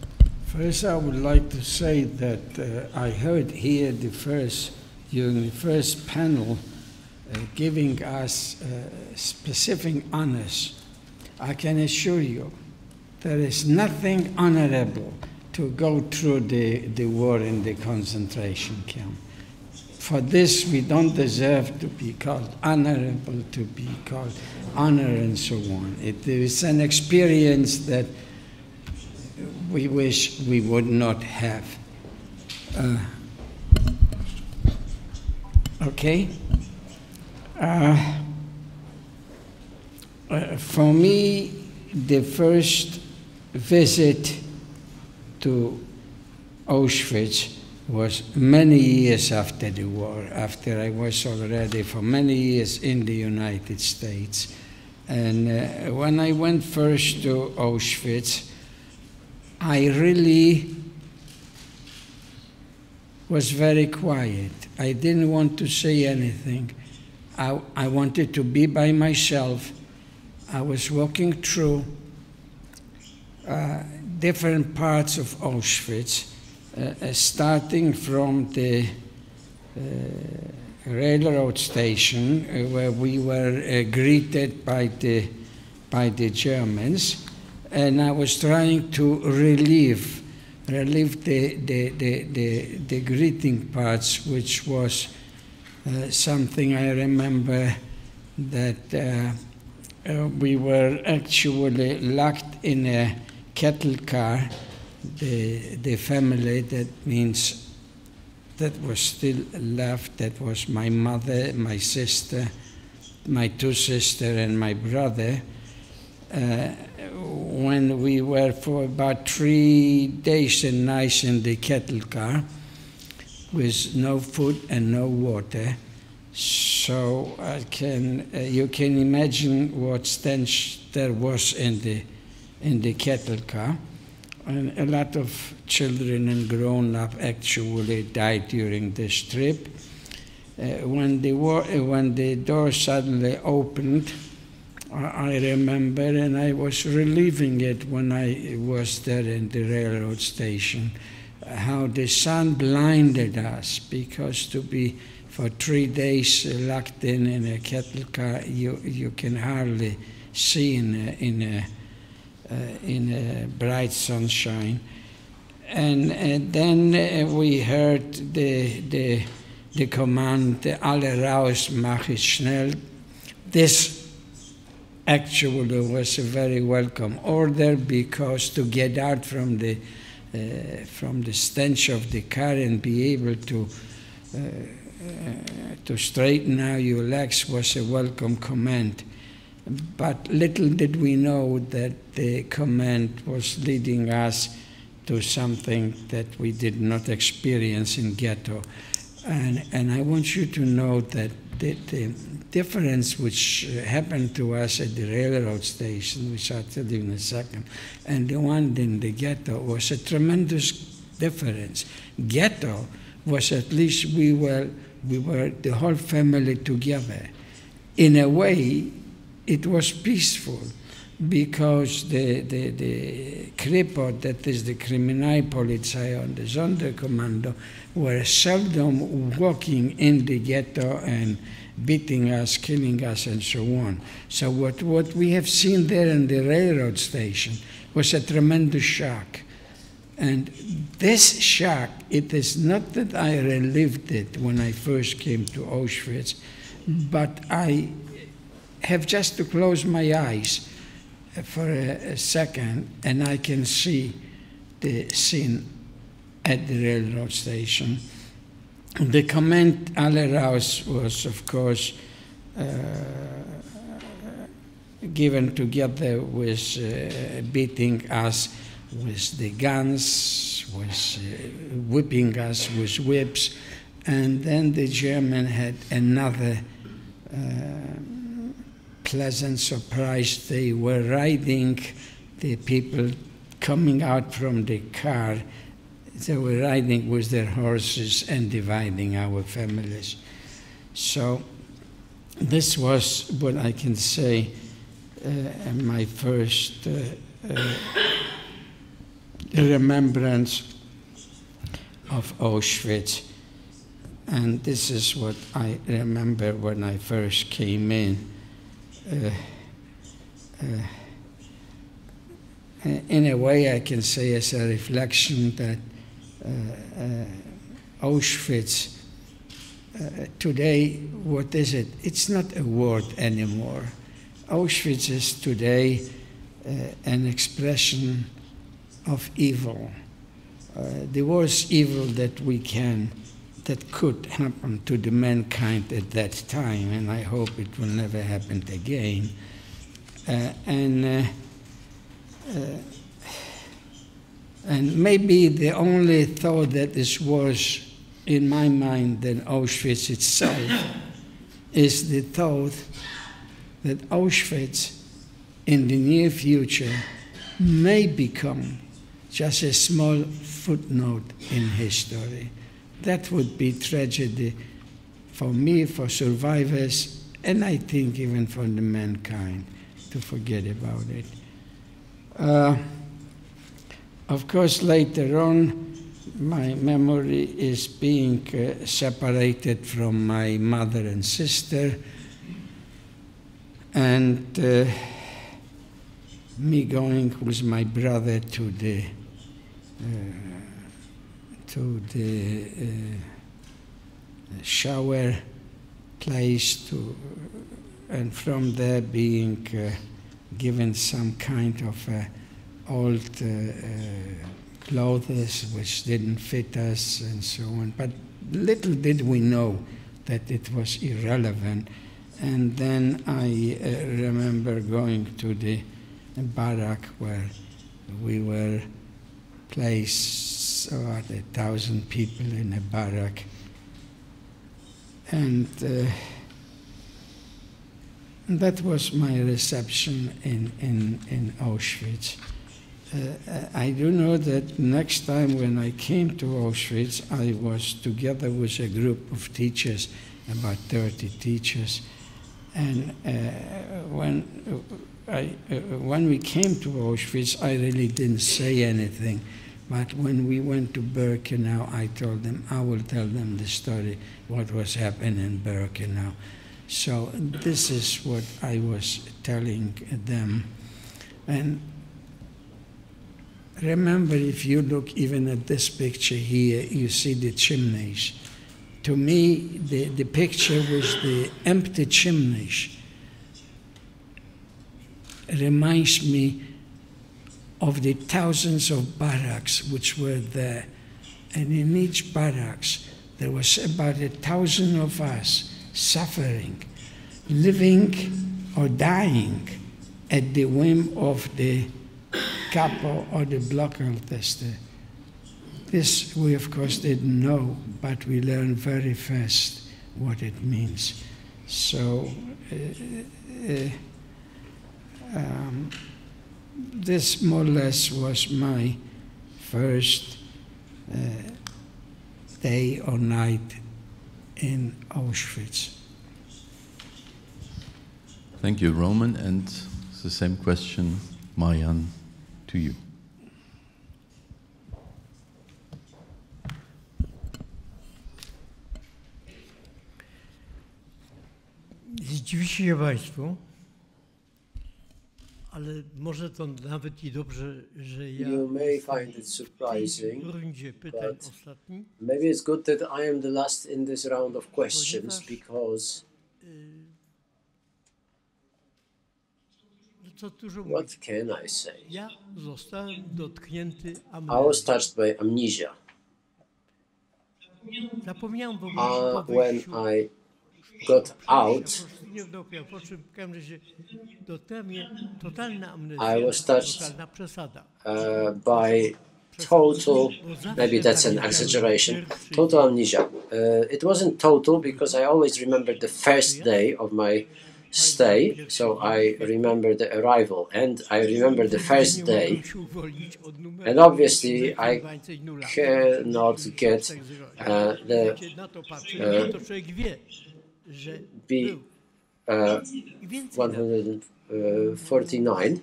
First, I would like to say that I heard here during the first panel giving us specific honors. I can assure you there is nothing honorable to go through the war in the concentration camp. For this, we don't deserve to be called honorable, to be called honor, and so on. It is an experience that we wish we would not have. Okay? For me, the first visit to Auschwitz was many years after the war, after I was already for many years in the United States. And when I went first to Auschwitz, I really was very quiet. I didn't want to say anything. I wanted to be by myself. I was walking through different parts of Auschwitz, starting from the railroad station where we were greeted by the Germans, and I was trying to relieve the greeting parts, which was something I remember that we were actually locked in a cattle car. The family, that means that was still left, that was my mother, my sister, my two sisters, and my brother. When we were for about 3 days and nights in the cattle car with no food and no water, so you can imagine what stench there was in the cattle car. And a lot of children and grown-up actually died during this trip. When the door suddenly opened, I remember, and I was relieving it when I was there in the railroad station, how the sun blinded us, because to be for 3 days locked in a cattle car, you can hardly see in a bright sunshine. And then we heard the command, alle raus, mach es schnell. This actually was a very welcome order, because to get out from the stench of the car and be able to straighten out your legs was a welcome command. But little did we know that the command was leading us to something that we did not experience in ghetto. And I want you to know that the difference which happened to us at the railroad station, which I'll tell you in a second, and the one in the ghetto was a tremendous difference. Ghetto was, at least we were the whole family together. In a way, it was peaceful, because the Kripo, that is the Kriminalpolizei and the Sonderkommando, were seldom walking in the ghetto and beating us, killing us, and so on. So what we have seen there in the railroad station was a tremendous shock. And this shock, it is not that I relived it when I first came to Auschwitz, but I have just to close my eyes for a second, and I can see the scene at the railroad station. The comment alle raus was, of course, given together with beating us with the guns, with whipping us with whips, and then the German had another pleasant surprise. They were riding the people coming out from the car. They were riding with their horses and dividing our families. So this was what I can say my first remembrance of Auschwitz. And this is what I remember when I first came in. In a way, I can say as a reflection that Auschwitz, today, what is it? It's not a word anymore. Auschwitz is today an expression of evil, the worst evil that could happen to the mankind at that time, and I hope it will never happen again. And maybe the only thought that is worse in my mind than Auschwitz itself is the thought that Auschwitz in the near future may become just a small footnote in history. That would be tragedy for me, for survivors, and I think even for the mankind to forget about it. Of course, later on, my memory is being separated from my mother and sister, and me going with my brother to the shower place, and from there being given some kind of old clothes which didn't fit us and so on. But little did we know that it was irrelevant. And then I remember going to the barrack where we were placed, about 1,000 people in a barrack. And that was my reception in Auschwitz. I do know that next time when I came to Auschwitz, I was together with a group of teachers, about 30 teachers. And when we came to Auschwitz, I really didn't say anything. But when we went to Birkenau, I told them, I will tell them the story, what was happening in Birkenau. So this is what I was telling them. And remember, if you look even at this picture here, you see the chimneys. To me, the picture with the empty chimneys reminds me of the thousands of barracks which were there. And in each barracks, there was about 1,000 of us suffering, living or dying at the whim of the capo or the Blockadtester. This we of course didn't know, but we learned very fast what it means. So this more or less was my first day or night in Auschwitz. Thank you, Roman, and the same question, Marian, to you. Zdziwicie się Państwo, ale może to nawet i dobrze, że ja You may find it surprising, w rundzie pytań ostatni. maybe it's good that I am the last in this round of questions, because What can I say? Ja zostałem dotknięty I was touched by amnesia. Zapomniałem w ogóle po When wyjściu. I got out, Nie dopiero, po czym w każdym razie dotknęła mnie totalna I amnezja, was touched totalna przesada. by total, maybe that's an exaggeration, total amnesia. It wasn't total because I always remember the first day of my stay, so I remember the arrival and I remember the first day, and obviously I cannot get the B149.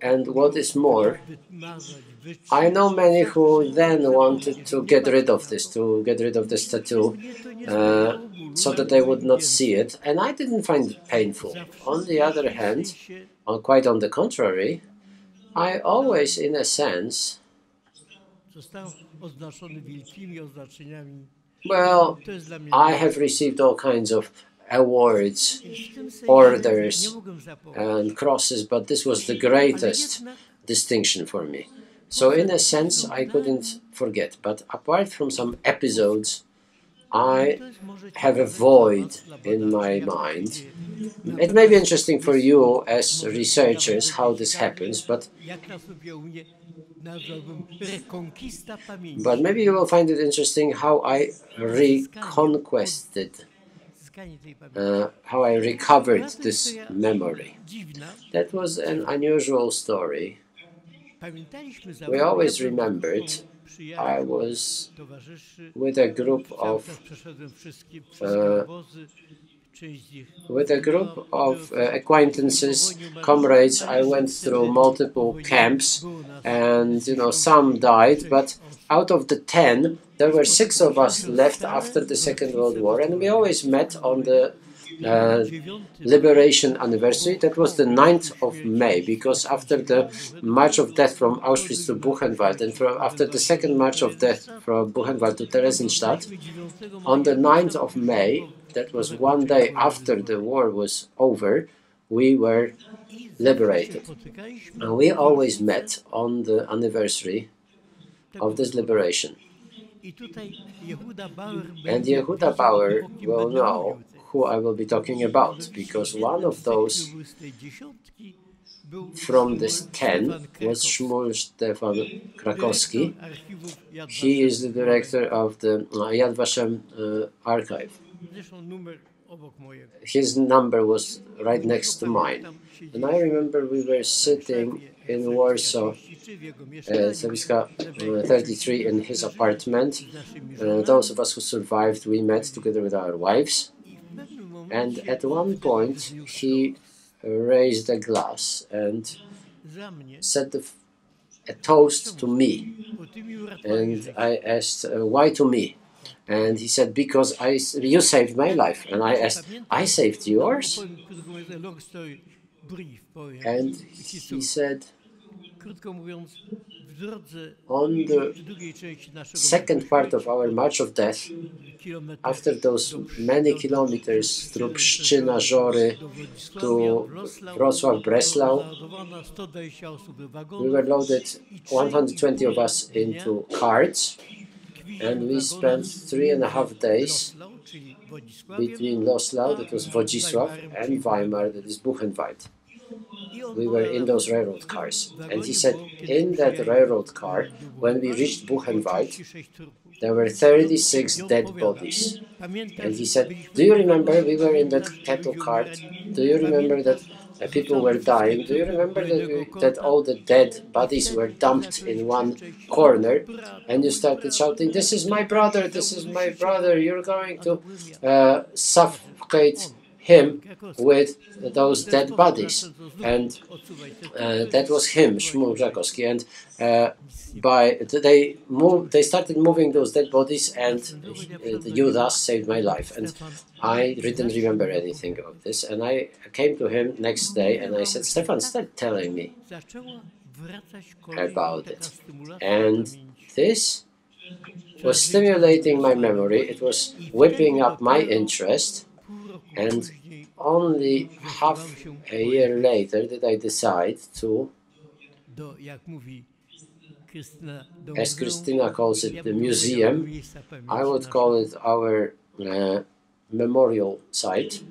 And what is more, I know many who then wanted to get rid of this, tattoo, so that they would not see it, and I didn't find it painful. On the other hand, quite on the contrary, I always, in a sense, well, I have received all kinds of awards, orders, and crosses, but this was the greatest distinction for me. So in a sense, I couldn't forget. But apart from some episodes, I have a void in my mind. It may be interesting for you as researchers how this happens, but maybe you will find it interesting how I reconquested, how I recovered this memory. That was an unusual story. We always remembered I was with a group of acquaintances, comrades. I went through multiple camps, and some died, but out of the 10, there were 6 of us left after the Second World War, and we always met on the liberation anniversary. That was the 9th of May, because after the March of Death from Auschwitz to Buchenwald, and after the second March of Death from Buchenwald to Theresienstadt, on the 9th of May, that was one day after the war was over, we were liberated. And we always met on the anniversary of this liberation. And Yehuda Bauer will know who I will be talking about, because one of those from this 10 was Szmul Stefan Krakowski. He is the director of the Yad Vashem archive. His number was right next to mine. And I remember we were sitting in Warsaw, Zawiska 33, in his apartment. Those of us who survived, we met together with our wives. And at one point, he raised a glass and said a toast to me. And I asked, why to me? And he said, because you saved my life. And I asked, I saved yours? And he said, on the second part of our March of Death, after those many kilometers through Pszczyna, Żory to Wrocław, Breslau, we were loaded, 120 of us, into carts, and we spent 3.5 days between Loslau, that was Wodzisław, and Weimar, that is Buchenwald. We were in those railroad cars. And he said, in that railroad car, when we reached Buchenwald, there were 36 dead bodies. And he said, do you remember we were in that cattle cart? Do you remember that people were dying? Do you remember that all the dead bodies were dumped in one corner? And you started shouting, this is my brother, this is my brother, you're going to suffocate him with those dead bodies. And that was him, Szmul Krakowski. And they started moving those dead bodies, and you thus saved my life. And I didn't remember anything of this. And I came to him next day and I said, Stefan, start telling me about it. And this was stimulating my memory. It was whipping up my interest. And only half a year later did I decide to, as Krystyna calls it, the museum. I would call it our memorial site.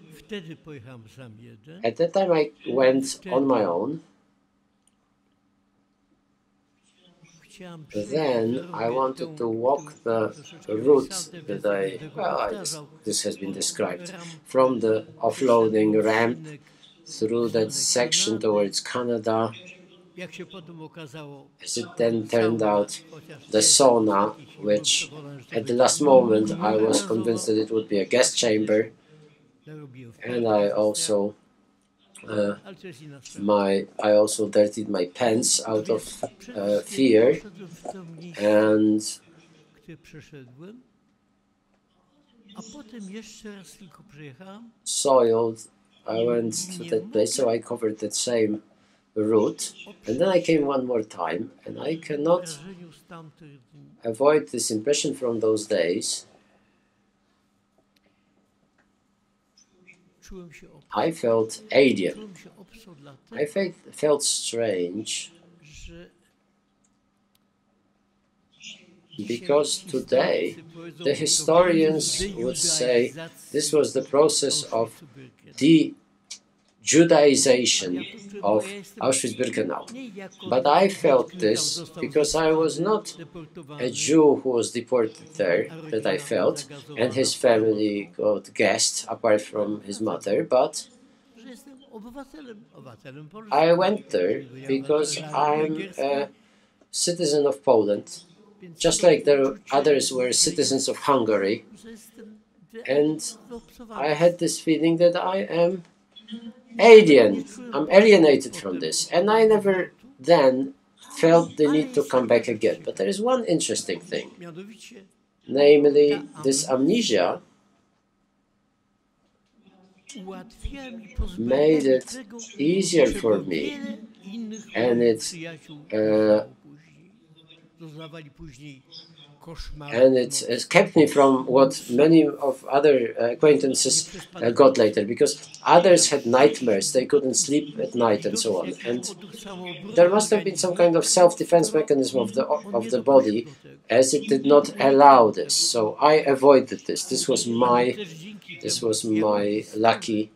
At that time I went on my own. Then I wanted to walk the route that this has been described, from the offloading ramp through that section towards Canada. As it then turned out, the sauna, which at the last moment I was convinced that it would be a gas chamber, and I also dirtied my pants out of fear, and soiled. I went to that place, so I covered that same route, and then I came one more time, and I cannot avoid this impression from those days. I felt alien. I felt strange, because today the historians would say this was the process of de-Judaization of Auschwitz-Birkenau. But I felt this because I was not a Jew who was deported there, that I felt, and his family got gassed apart from his mother, but I went there because I'm a citizen of Poland, just like the others were citizens of Hungary, and I had this feeling that I am alien. I'm alienated from this, and I never then felt the need to come back again. But there is one interesting thing, namely this amnesia made it easier for me, and it kept me from what many of other acquaintances got later, because others had nightmares, they couldn't sleep at night and so on, and there must have been some kind of self-defense mechanism of the body, as it did not allow this. So I avoided this. This was my lucky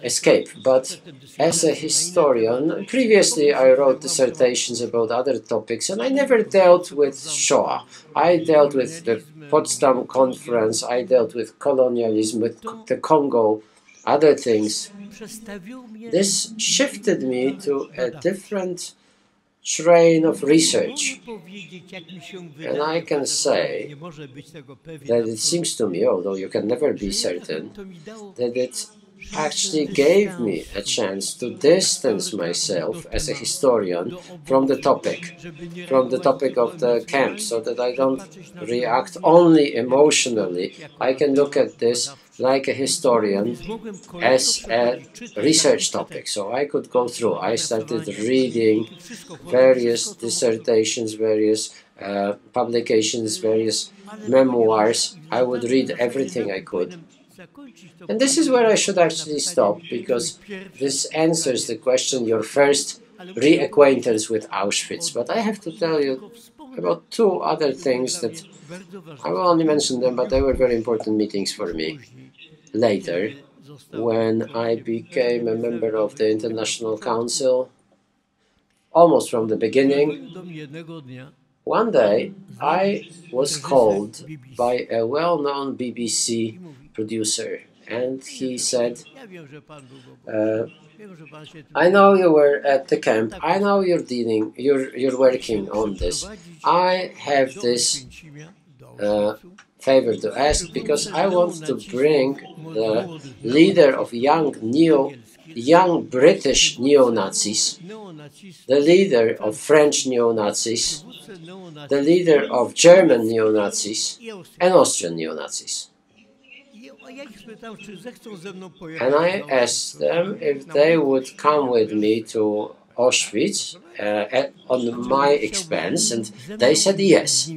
escape. But as a historian, previously I wrote dissertations about other topics, and I never dealt with Shoah. I dealt with the Potsdam Conference, I dealt with colonialism, with the Congo, other things. This shifted me to a different train of research, and I can say that it seems to me, although you can never be certain, that it actually gave me a chance to distance myself as a historian from the topic of the camp, so that I don't react only emotionally. I can look at this like a historian as a research topic. So I could go through. I started reading various dissertations, various publications, various memoirs. I would read everything I could. And this is where I should actually stop, because this answers the question, your first reacquaintance with Auschwitz. But I have to tell you about two other things that I will only mention them, but they were very important meetings for me. Later, when I became a member of the International Council, almost from the beginning, one day I was called by a well-known BBC producer, and he said, I know you were at the camp, I know you're working on this. I have this favor to ask, because I want to bring the leader of young British neo-Nazis, the leader of French neo-Nazis, the leader of German neo-Nazis, and Austrian neo-Nazis. And I asked them if they would come with me to Auschwitz on my expense, and they said yes.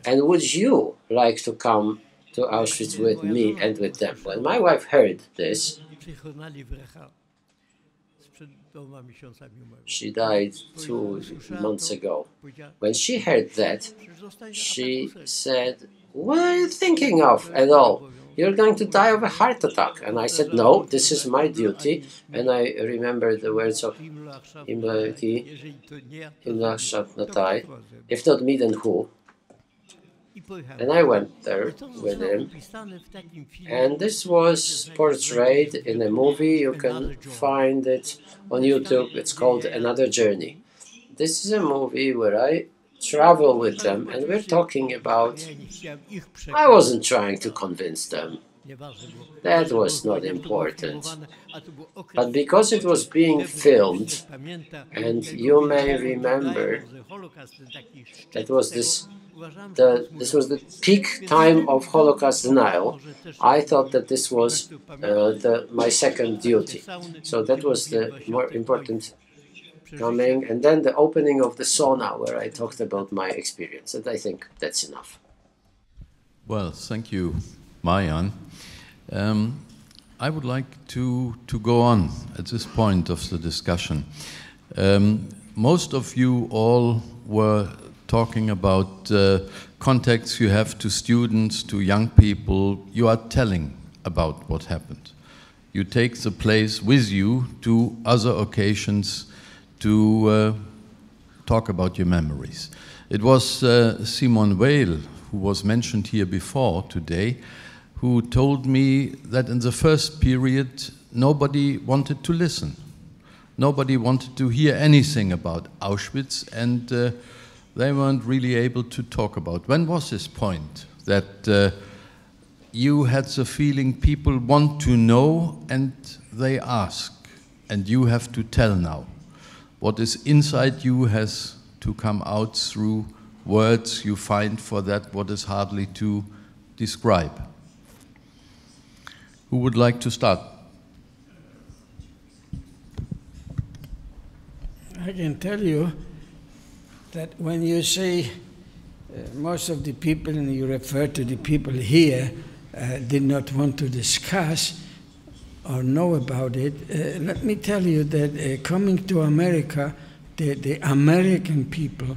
And would you like to come to Auschwitz with me and with them. When my wife heard this, she died 2 months ago. When she heard that, she said, "What are you thinking of at all? You're going to die of a heart attack." And I said, "No, this is my duty." And I remember the words of if not me, then who? And I went there with him. And this was portrayed in a movie. You can find it on YouTube. It's called Another Journey. This is a movie where I travel with them, and we're talking about, I wasn't trying to convince them. That was not important. But because it was being filmed, and you may remember, that was this was the peak time of Holocaust denial. I thought that this was my second duty. So that was the more important coming. And then the opening of the sauna, where I talked about my experience. And I think that's enough. Well, thank you, Marian. I would like to go on at this point of the discussion. Most of you all were talking about contacts you have to students, to young people. You are telling about what happened. You take the place with you to other occasions to talk about your memories. It was Simon Weil, who was mentioned here before today, who told me that in the first period, nobody wanted to listen. Nobody wanted to hear anything about Auschwitz, and they weren't really able to talk about. When was this point that you had the feeling people want to know and they ask, and you have to tell now? What is inside you has to come out through words you find for that what is hardly to describe. Who would like to start? I can tell you that when you say most of the people, and you refer to the people here, did not want to discuss or know about it, let me tell you that coming to America, the American people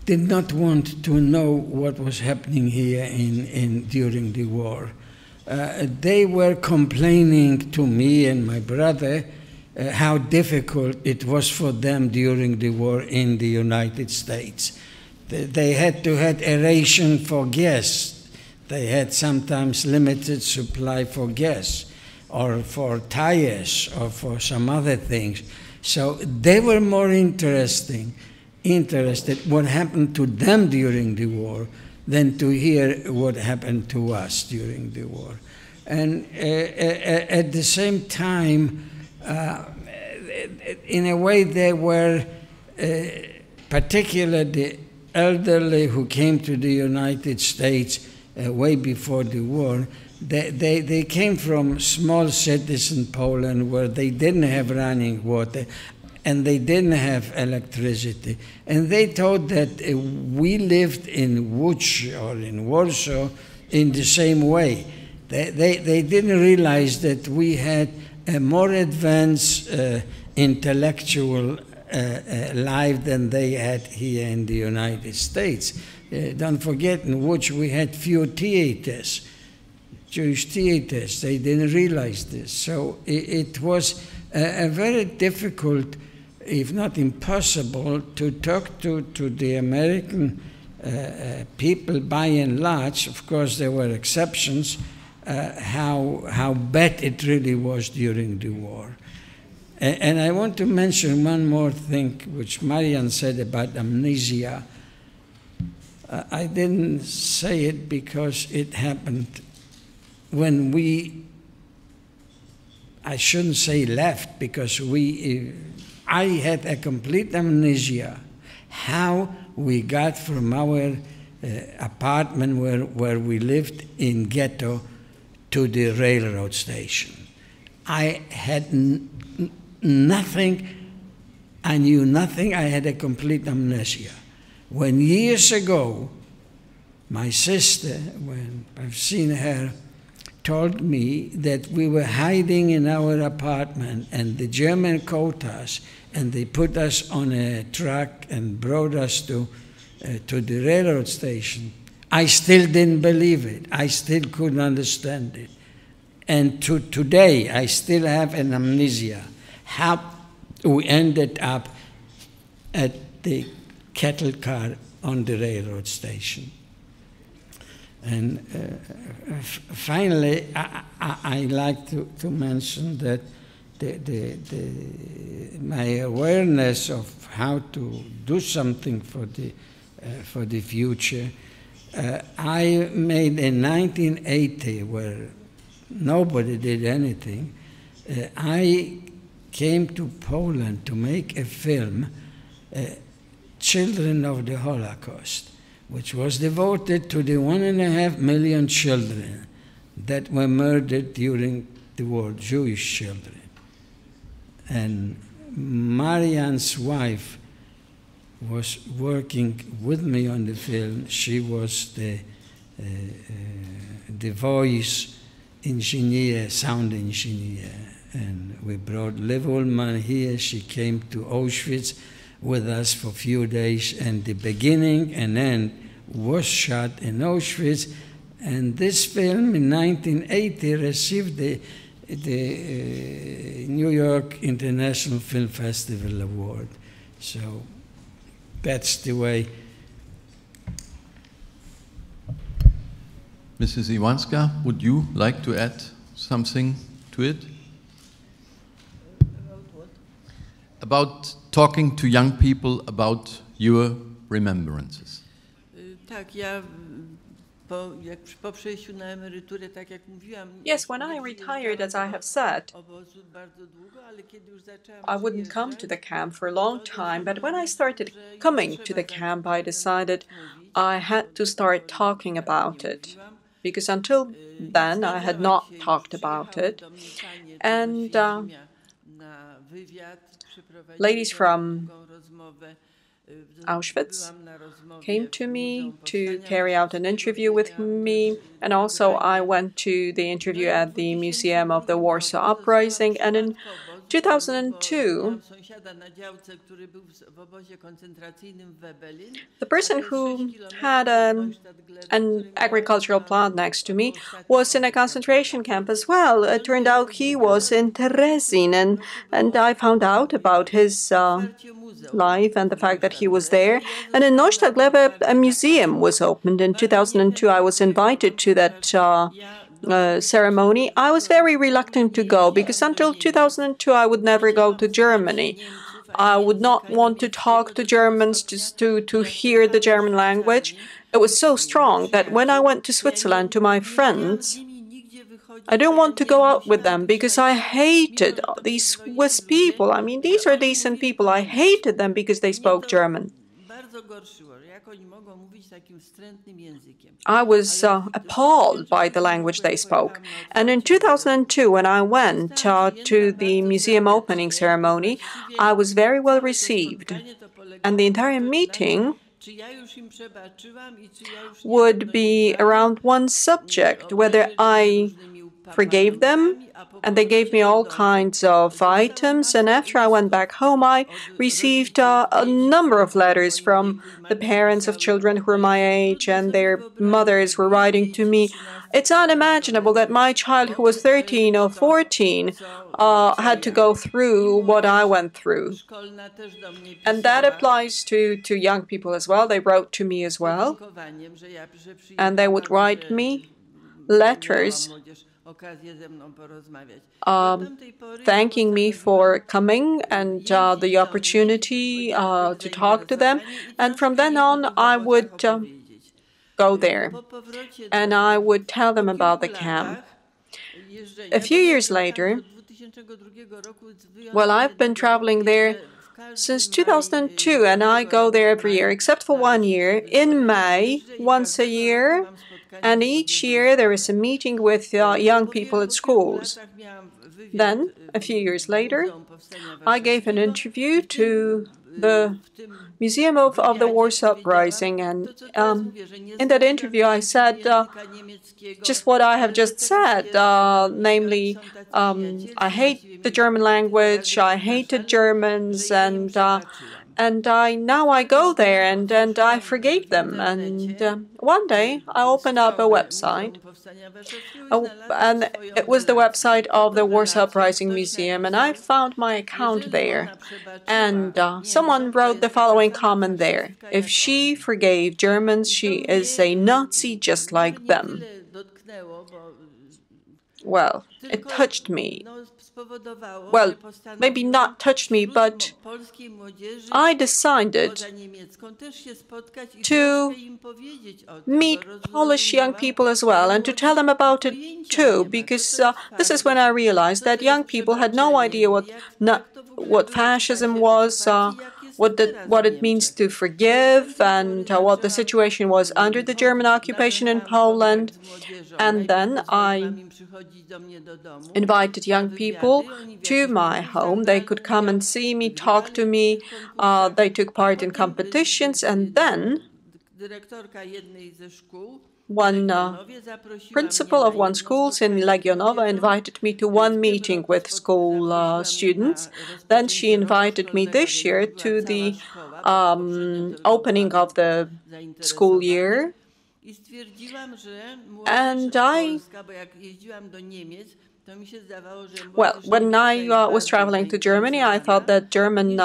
did not want to know what was happening here during the war. They were complaining to me and my brother how difficult it was for them during the war in the United States. They had to have a ration for gas. They had sometimes limited supply for gas or for tires or for some other things. So they were more interested what happened to them during the war than to hear what happened to us during the war. And at the same time, in a way, they were, particularly the elderly who came to the United States way before the war, they came from small cities in Poland where they didn't have running water and they didn't have electricity. And they thought that we lived in Łódź or in Warsaw in the same way. They didn't realize that we had a more advanced intellectual life than they had here in the United States. Don't forget, in Łódź we had few theaters, Jewish theaters. They didn't realize this. So it was a very difficult, if not impossible, to talk to the American people by and large. Of course, there were exceptions, how bad it really was during the war. And I want to mention one more thing, which Marian said about amnesia. I didn't say it because it happened when I shouldn't say left, because I had a complete amnesia how we got from our apartment where we lived in ghetto to the railroad station. I had nothing, I knew nothing, I had a complete amnesia. When years ago, My sister, when I've seen her, told me that we were hiding in our apartment and the German caught us and they put us on a truck and brought us to the railroad station. I still didn't believe it. I still couldn't understand it. And to today, I still have an amnesia. How we ended up at the cattle car on the railroad station. And finally, I like to mention that my awareness of how to do something for the future, I made in 1980, where nobody did anything. I came to Poland to make a film, Children of the Holocaust, which was devoted to the 1.5 million children that were murdered during the war, Jewish children. And Marian's wife was working with me on the film. She was the voice engineer, sound engineer. And we brought Liv Ullmann here. She came to Auschwitz with us for a few days, and the beginning and end was shot in Auschwitz. And this film in 1980 received the New York International Film Festival Award. So that's the way. Mrs. Iwańska, would you like to add something to it? About what? About talking to young people about your remembrances. Tak, ja po przejściu na emeryturę, tak jak mówiłam. Yes, when I retired, as I have said, I wouldn't come to the camp for a long time, but when I started coming to the camp, I decided I had to start talking about it, because until then I had not talked about it. And ladies from Auschwitz came to me to carry out an interview with me, and also I went to the interview at the Museum of the Warsaw Uprising, and in 2002, the person who had an agricultural plant next to me was in a concentration camp as well. It turned out he was in Terezin, and I found out about his life and the fact that he was there. And in Neustadt Glebe, a museum was opened in 2002. I was invited to that ceremony. I was very reluctant to go because until 2002 I would never go to Germany. I would not want to talk to Germans, just to hear the German language. It was so strong that when I went to Switzerland to my friends, I didn't want to go out with them because I hated these Swiss people. I mean, these are decent people. I hated them because they spoke German. I was appalled by the language they spoke. And in 2002, when I went to the museum opening ceremony, I was very well received. And the entire meeting would be around one subject, whether I forgave them, and they gave me all kinds of items. And after I went back home, I received a number of letters from the parents of children who were my age, and their mothers were writing to me. It's unimaginable that my child, who was 13 or 14, had to go through what I went through. And that applies to young people as well. They wrote to me as well. And they would write me letters thanking me for coming and the opportunity to talk to them. And from then on, I would go there and I would tell them about the camp. A few years later, well, I've been traveling there since 2002, and I go there every year, except for 1 year, in May, once a year. And each year there is a meeting with young people at schools. Then, a few years later, I gave an interview to the Museum of the Warsaw Uprising, and in that interview I said just what I have just said, namely, I hate the German language, I hated Germans, and now I go there and I forgave them. And one day I opened up a website, and it was the website of the Warsaw Uprising Museum, and I found my account there. And someone wrote the following comment there: if she forgave Germans, she is a Nazi just like them. Well, it touched me. Well, maybe not touched me, but I decided to meet Polish young people as well and to tell them about it too, because this is when I realized that young people had no idea what fascism was, what it means to forgive, and what the situation was under the German occupation in Poland. And then I invited young people to my home. They could come and see me, talk to me. They took part in competitions, and then one principal of one school in Legionowa invited me to one meeting with school students. Then she invited me this year to the opening of the school year. And well, when I was traveling to Germany, I thought that German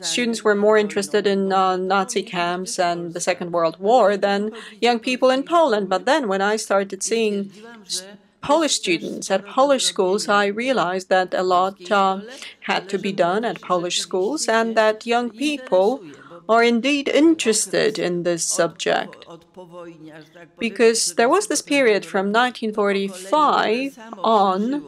students were more interested in Nazi camps and the Second World War than young people in Poland. But then when I started seeing Polish students at Polish schools, I realized that a lot had to be done at Polish schools and that young people are indeed interested in this subject. Because there was this period from 1945 on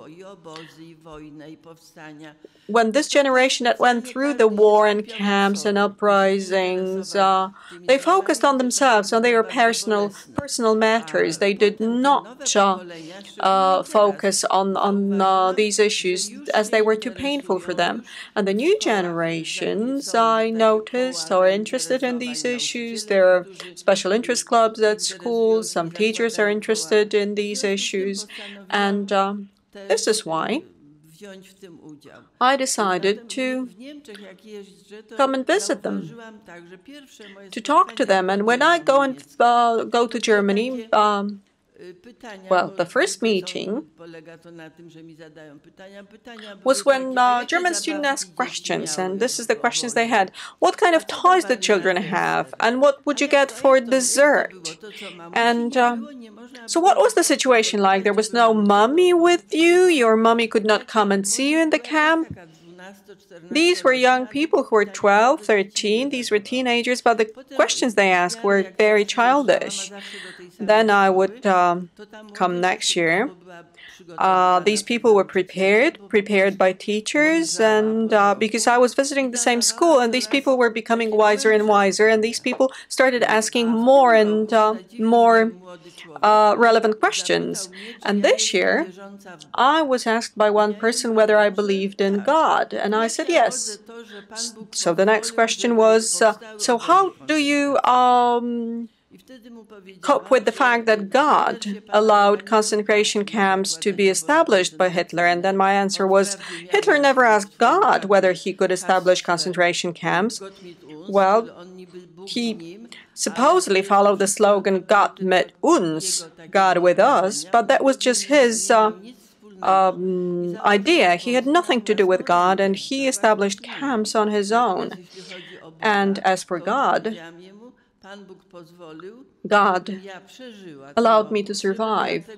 when this generation that went through the war and camps and uprisings, they focused on themselves, on their personal matters. They did not focus on these issues as they were too painful for them. And the new generations, I noticed, are interested in these issues. There are special interest clubs at schools. Some teachers are interested in these issues. And this is why I decided to come and visit them, to talk to them. And when I go to Germany, well, the first meeting was when German students asked questions, and this is the questions they had. What kind of toys the children have, and what would you get for dessert? And so what was the situation like? There was no mummy with you? Your mummy could not come and see you in the camp? These were young people who were 12, 13. These were teenagers, but the questions they asked were very childish. Then I would come next year. These people were prepared by teachers, and because I was visiting the same school, and these people were becoming wiser and wiser, and these people started asking more and more relevant questions. And this year, I was asked by one person whether I believed in God, and I said yes. So the next question was, so how do you cope with the fact that God allowed concentration camps to be established by Hitler? And then my answer was, Hitler never asked God whether he could establish concentration camps. Well, he supposedly followed the slogan, Gott mit uns, God with us, but that was just his idea. He had nothing to do with God, and he established camps on his own. And as for God, God allowed me to survive.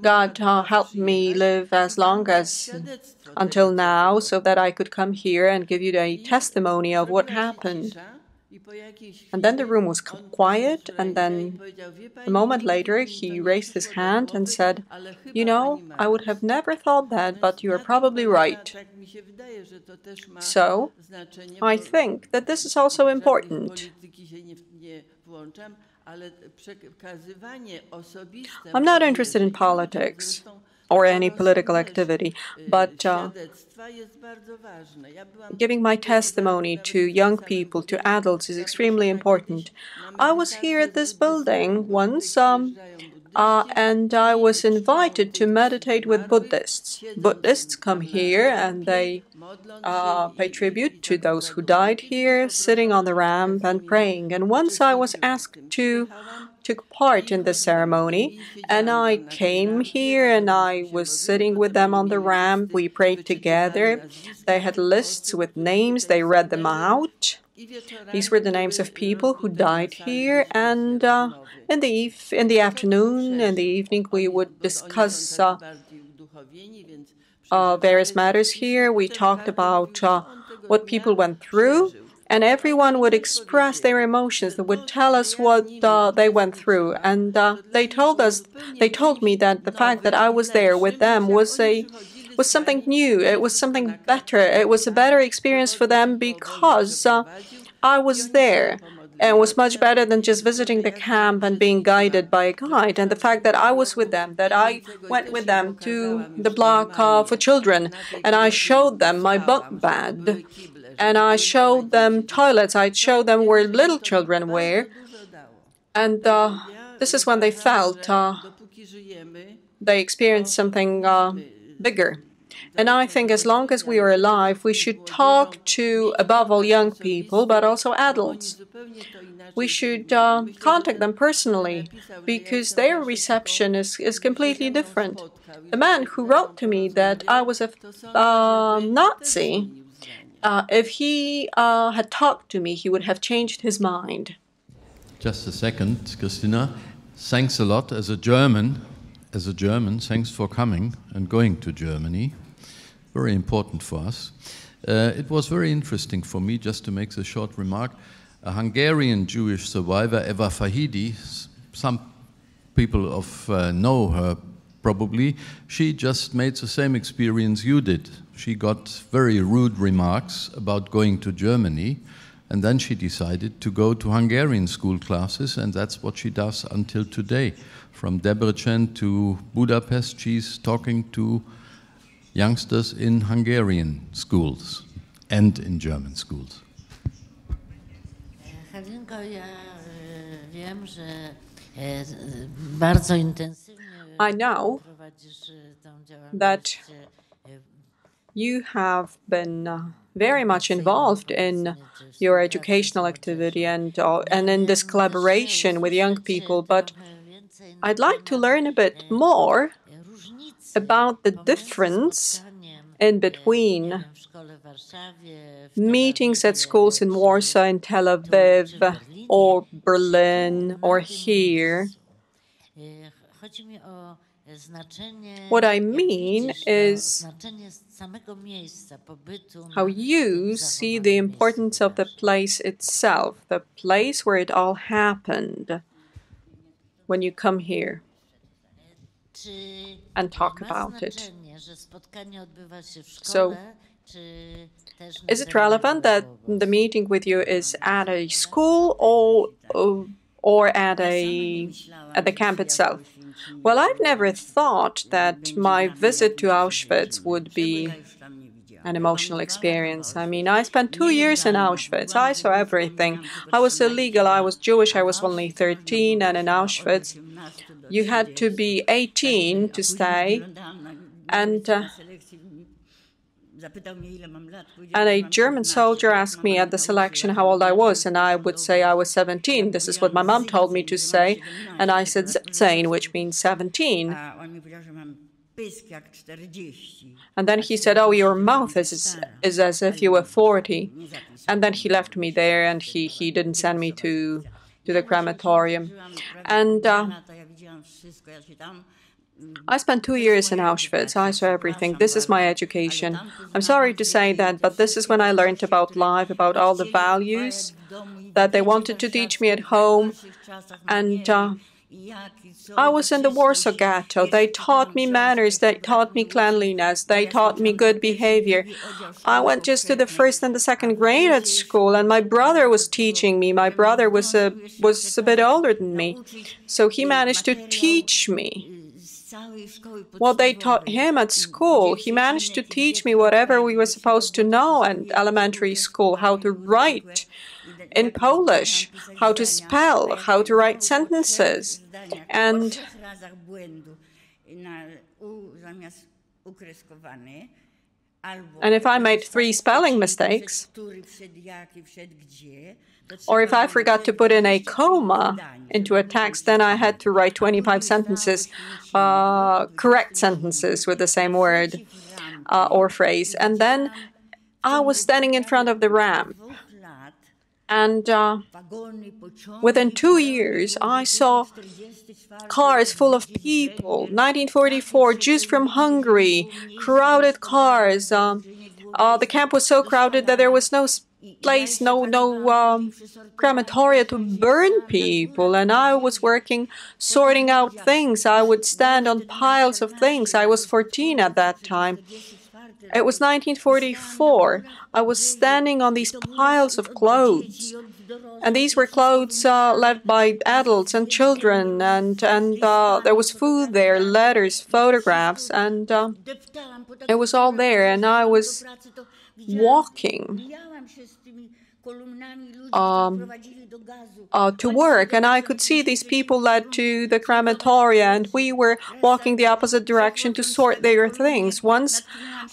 God helped me live as long as until now, so that I could come here and give you a testimony of what happened. And then the room was quiet, and then a moment later he raised his hand and said, you know, I would have never thought that, but you are probably right. So I think that this is also important. I'm not interested in politics or any political activity, but giving my testimony to young people, to adults, is extremely important. I was here at this building once, and I was invited to meditate with Buddhists. Buddhists come here and they pay tribute to those who died here, sitting on the ramp and praying. And once I was asked to take part in the ceremony, and I came here and I was sitting with them on the ramp. We prayed together. They had lists with names. They read them out. These were the names of people who died here, and in the afternoon, in the evening, we would discuss various matters here. We talked about what people went through, and everyone would express their emotions. They would tell us what they went through, and they told me that the fact that I was there with them was something new. It was something better. It was a better experience for them because I was there. And it was much better than just visiting the camp and being guided by a guide. And the fact that I was with them, that I went with them to the block for children, and I showed them my bunk bed, and I showed them toilets. I showed them where little children were. And this is when they felt they experienced something bigger. And I think as long as we are alive, we should talk to, above all, young people, but also adults. We should contact them personally, because their reception is completely different. The man who wrote to me that I was a Nazi, if he had talked to me, he would have changed his mind. Just a second, Krystyna. Thanks a lot. As a German, thanks for coming and going to Germany. Very important for us. It was very interesting for me, just to make a short remark. A Hungarian Jewish survivor, Eva Fahidi, some people know her probably, she just made the same experience you did. She got very rude remarks about going to Germany, and then she decided to go to Hungarian school classes, and that's what she does until today. From Debrecen to Budapest, she's talking to youngsters in Hungarian schools and in German schools. Halinko, ja wiem, że bardzo intensywnie prowadzisz tę działalność. You have been very much involved in your educational activity and in this collaboration with young people, but I'd like to learn a bit more about the difference in between meetings at schools in Warsaw, in Tel Aviv, or Berlin, or here. What I mean is how you see the importance of the place itself, the place where it all happened, when you come here and talk about it. So, is it relevant that the meeting with you is at a school or at the camp itself? Well, I've never thought that my visit to Auschwitz would be an emotional experience. I mean, I spent 2 years in Auschwitz. I saw everything. I was illegal. I was Jewish. I was only 13. And in Auschwitz, you had to be 18 to stay. And a German soldier asked me at the selection how old I was, and I would say I was 17. This is what my mom told me to say, and I said 17, which means 17. And then he said, "Oh, your mouth is as if you were 40." And then he left me there, and he didn't send me to the crematorium. And I spent 2 years in Auschwitz. I saw everything. This is my education. I'm sorry to say that, but this is when I learned about life, about all the values that they wanted to teach me at home. And I was in the Warsaw Ghetto. They taught me manners, they taught me cleanliness, they taught me good behavior. I went just to the first and the second grade at school, and my brother was teaching me. My brother was a bit older than me, so he managed to teach me what they taught him at school. He managed to teach me whatever we were supposed to know in elementary school, how to write in Polish, how to spell, how to write sentences. And if I made 3 spelling mistakes, or if I forgot to put in a comma into a text, then I had to write 25 sentences, correct sentences with the same word or phrase. And then I was standing in front of the ramp. And within 2 years, I saw cars full of people. 1944, Jews from Hungary, crowded cars. The camp was so crowded that there was no place, no crematoria to burn people. And I was working, sorting out things. I would stand on piles of things. I was 14 at that time. It was 1944. I was standing on these piles of clothes, and these were clothes left by adults and children, and there was food there, letters, photographs, and it was all there, and I was walking to work, and I could see these people led to the crematoria, and we were walking the opposite direction to sort their things. Once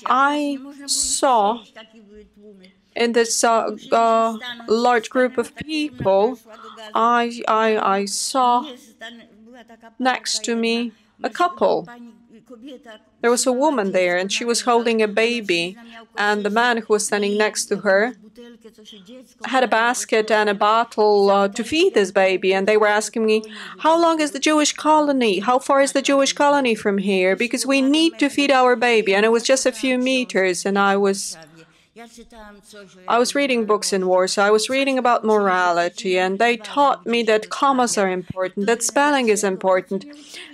I saw in this large group of people, I saw next to me a couple. There was a woman there, and she was holding a baby, and the man who was standing next to her had a basket and a bottle to feed this baby, and they were asking me, how long is the Jewish colony? How far is the Jewish colony from here? Because we need to feed our baby. And it was just a few meters, and I was reading books in Warsaw. I was reading about morality, and they taught me that commas are important, that spelling is important.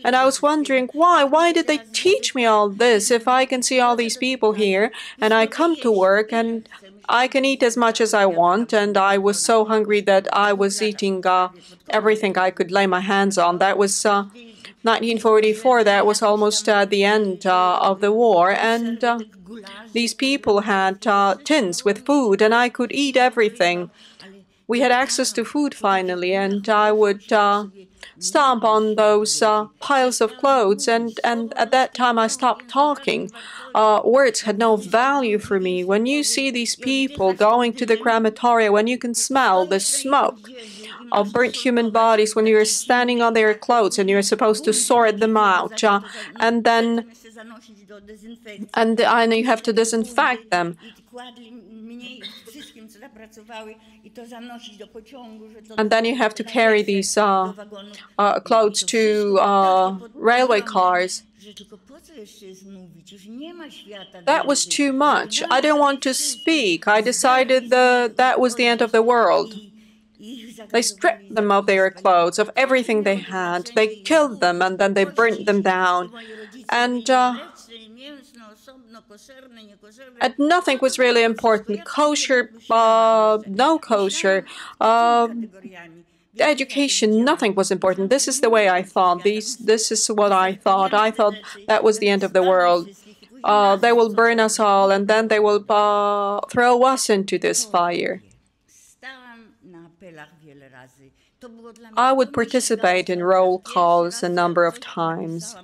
And I was wondering, why? Why did they teach me all this if I can see all these people here, and I come to work, and I can eat as much as I want, and I was so hungry that I was eating everything I could lay my hands on. That was 1944. That was almost at the end of the war, and these people had tins with food, and I could eat everything. We had access to food finally, and I would stomp on those piles of clothes, and at that time I stopped talking. Words had no value for me. When you see these people going to the crematoria, when you can smell the smoke of burnt human bodies, when you're standing on their clothes and you're supposed to sort them out, and then you have to disinfect them. And then you have to carry these clothes to railway cars. That was too much. I didn't want to speak. I decided that was the end of the world. They stripped them of their clothes, of everything they had. They killed them, and then they burnt them down. And nothing was really important. Kosher, no kosher. Education, nothing was important. This is the way I thought. This is what I thought. I thought that was the end of the world. They will burn us all, and then they will throw us into this fire. I would participate in roll calls a number of times.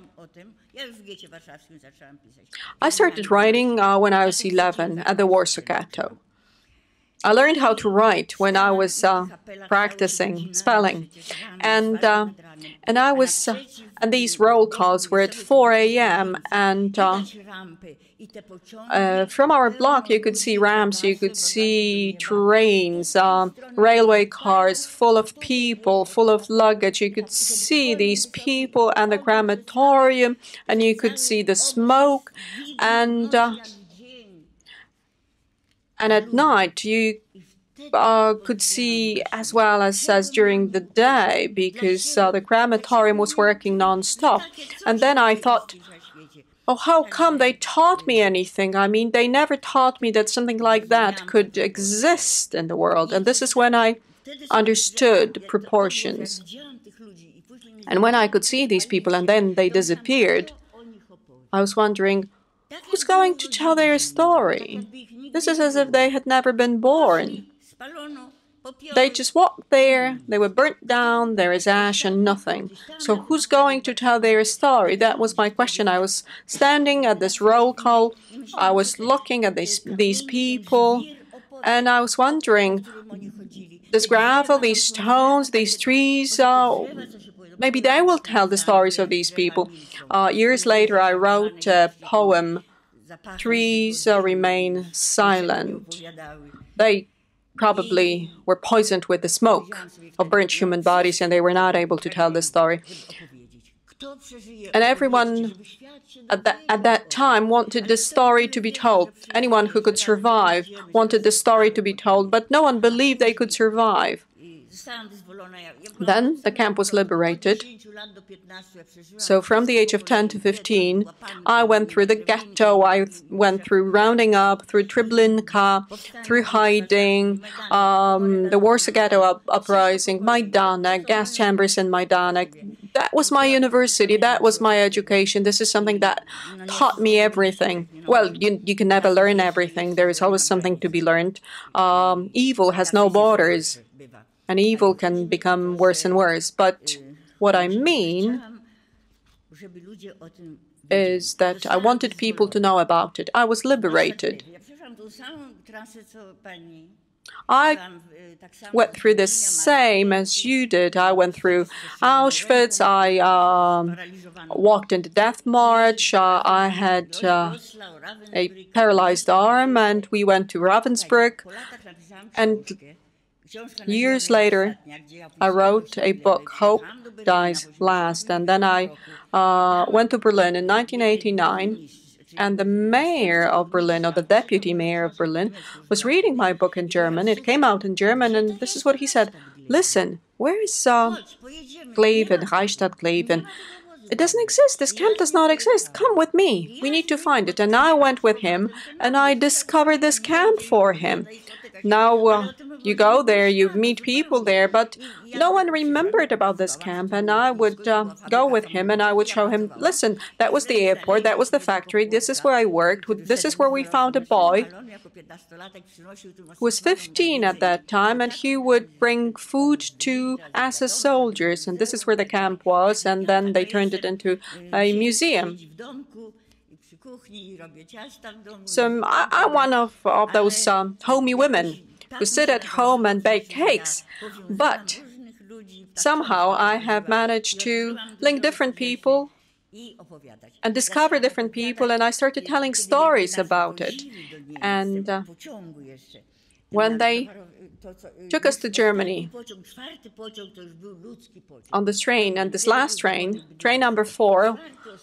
I started writing when I was 11 at the Warsaw Ghetto. I learned how to write when I was practicing spelling, and these roll calls were at 4 a.m. and from our block you could see ramps, you could see trains, railway cars full of people, full of luggage. You could see these people and the crematorium, and you could see the smoke, and at night could see as well as during the day, because the crematorium was working non-stop. And then I thought, oh, how come they taught me anything? I mean, they never taught me that something like that could exist in the world. And this is when I understood proportions. And when I could see these people and then they disappeared, I was wondering, who's going to tell their story? This is as if they had never been born. They just walked there, they were burnt down, there is ash and nothing. So who's going to tell their story? That was my question. I was standing at this roll call, I was looking at these people, and I was wondering, this gravel, these stones, these trees, maybe they will tell the stories of these people. Years later, I wrote a poem, Trees Remain Silent. They probably were poisoned with the smoke of burnt human bodies, and they were not able to tell the story. And everyone at that time wanted the story to be told. Anyone who could survive wanted the story to be told, but no one believed they could survive. Then the camp was liberated. So from the age of 10 to 15, I went through the ghetto, I went through rounding up, through Treblinka, through hiding, the Warsaw Ghetto uprising, Majdanek, gas chambers in Majdanek. That was my university, that was my education. This is something that taught me everything. Well, you can never learn everything. There is always something to be learned. Evil has no borders. And evil can become worse and worse. But what I mean is that I wanted people to know about it. I was liberated. I went through the same as you did. I went through Auschwitz. I walked in the death march. I had a paralyzed arm, and we went to Ravensbrück. And years later, I wrote a book, Hope Dies Last. And then I went to Berlin in 1989. And the mayor of Berlin, or the deputy mayor of Berlin, was reading my book in German. It came out in German, and this is what he said. Listen, where is Gleven, Reichstadt Gleven? It doesn't exist. This camp does not exist. Come with me. We need to find it. And I went with him, and I discovered this camp for him. Now, you go there, you meet people there, but no one remembered about this camp, and I would go with him and I would show him, listen, that was the airport, that was the factory, this is where I worked, this is where we found a boy who was 15 at that time, and he would bring food to SS soldiers, and this is where the camp was, and then they turned it into a museum. So I'm one of those homey women who sit at home and bake cakes. But somehow I have managed to link different people and discover different people, and I started telling stories about it. And when they took us to Germany on this train, and this last train, train number 4,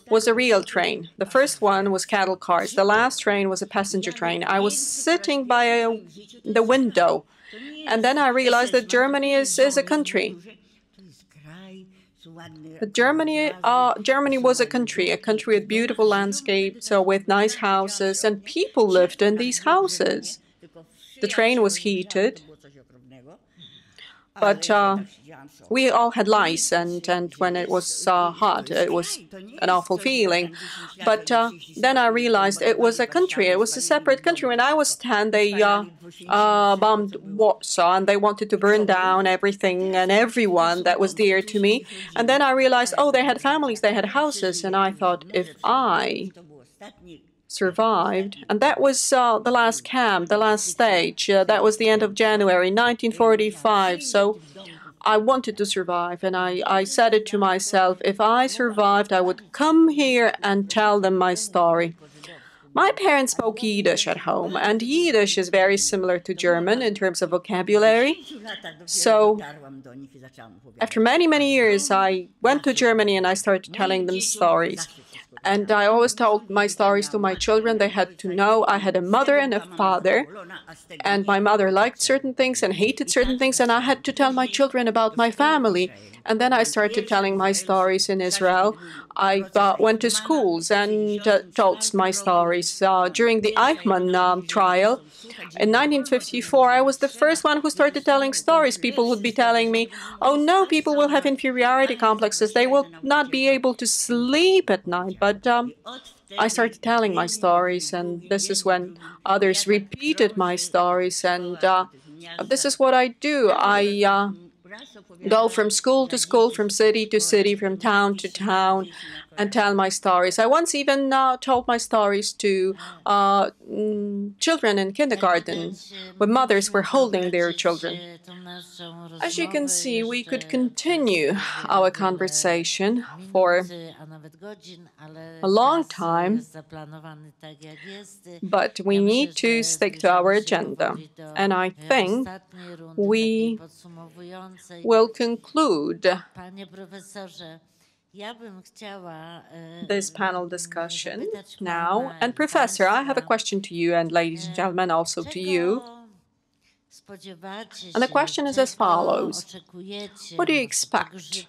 was a real train. The first one was cattle cars. The last train was a passenger train. I was sitting by the window, and then I realized that Germany is a country. But Germany was a country with beautiful landscapes, with nice houses, and people lived in these houses. The train was heated, but we all had lice, and when it was hot, it was an awful feeling. But then I realized it was a country, it was a separate country. When I was 10, they bombed Warsaw, and they wanted to burn down everything and everyone that was dear to me. And then I realized, oh, they had families, they had houses, and I thought, if I survived, and that was the last camp, the last stage. That was the end of January 1945. So I wanted to survive, and I said it to myself, if I survived, I would come here and tell them my story. My parents spoke Yiddish at home, and Yiddish is very similar to German in terms of vocabulary. So after many, many years, I went to Germany and I started telling them stories. And I always told my stories to my children. They had to know I had a mother and a father, and my mother liked certain things and hated certain things, and I had to tell my children about my family. And then I started telling my stories in Israel. I went to schools and told my stories. During the Eichmann trial, in 1954, I was the first one who started telling stories. People would be telling me, oh no, people will have inferiority complexes. They will not be able to sleep at night. But I started telling my stories, and this is when others repeated my stories. And this is what I do. I go from school to school, from city to city, from town to town, and tell my stories. I once even told my stories to children in kindergarten, when mothers were holding their children. As you can see, we could continue our conversation for a long time, but we need to stick to our agenda. And I think we will conclude this panel discussion now. And Professor, I have a question to you, and ladies and gentlemen, also to you. And the question is as follows. What do you expect?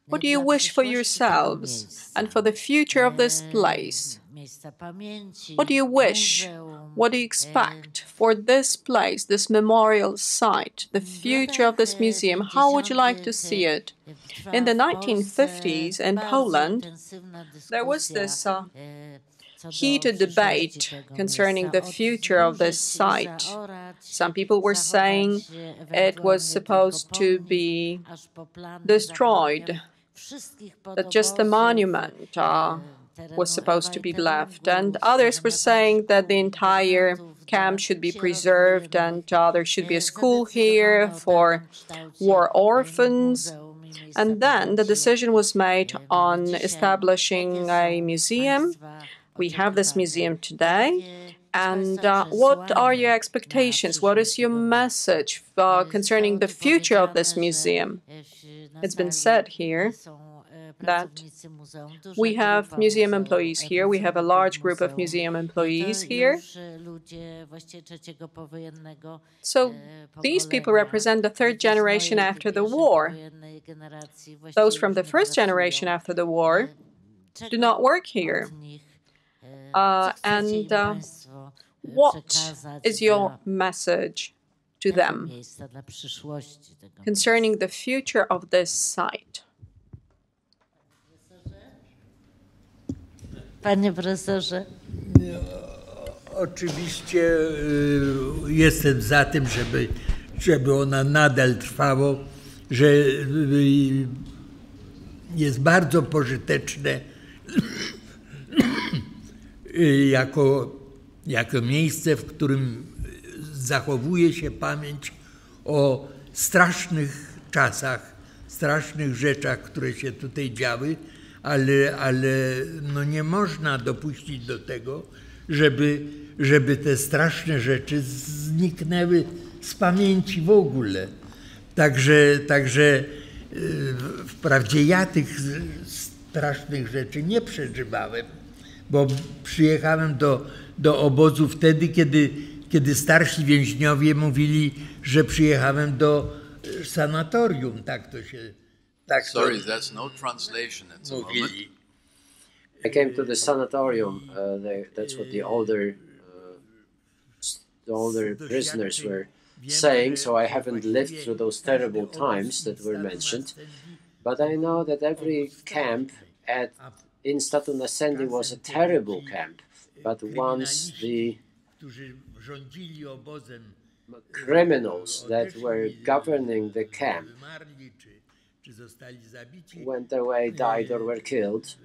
What do you wish for yourselves and for the future of this place? What do you wish? What do you expect for this place, this memorial site, the future of this museum? How would you like to see it? In the 1950s in Poland, there was this heated debate concerning the future of this site. Some people were saying it was supposed to be destroyed, that just a monument was supposed to be left. And others were saying that the entire camp should be preserved and there should be a school here for war orphans. And then the decision was made on establishing a museum. We have this museum today. And what are your expectations? What is your message concerning the future of this museum? It's been said here that we have museum employees here. We have a large group of museum employees here. So these people represent the third generation after the war. Those from the first generation after the war do not work here. What is your message to them concerning the future of this site? Panie profesorze. Oczywiście jestem za tym, żeby ona nadal trwało, że jest bardzo pożyteczne jako miejsce, w którym zachowuje się pamięć o strasznych czasach, strasznych rzeczach, które się tutaj działy, ale no nie można dopuścić do tego, żeby te straszne rzeczy zniknęły z pamięci w ogóle. Także wprawdzie ja tych strasznych rzeczy nie przeżywałem, bo przyjechałem do obozu wtedy, kiedy starsi więźniowie mówili, że przyjechałem do sanatorium. Tak to się... Sorry, there's no translation at the moment. I came to the sanatorium. That's what the older prisoners were saying. So I haven't lived through those terrible times that were mentioned. But I know that every camp in Statu Nascendi was a terrible camp. But once the criminals that were governing the camp went away, died, or were killed,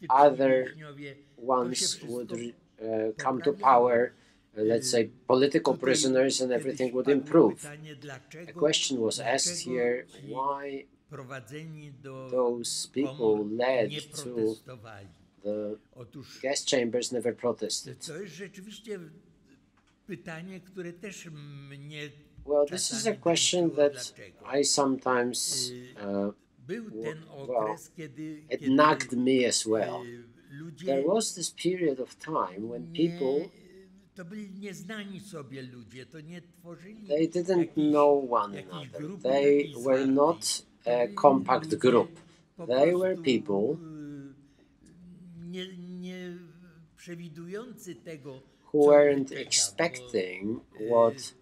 other ones would come to power, let's say political prisoners, and everything would improve. A question was asked here, why those people led to the gas chambers never protested. To jest rzeczywiście pytanie, które też mnie Well, this is a question that I sometimes, well, it nagged me as well. There was this period of time when people, they didn't know one another. They were not a compact group. They were people who weren't expecting what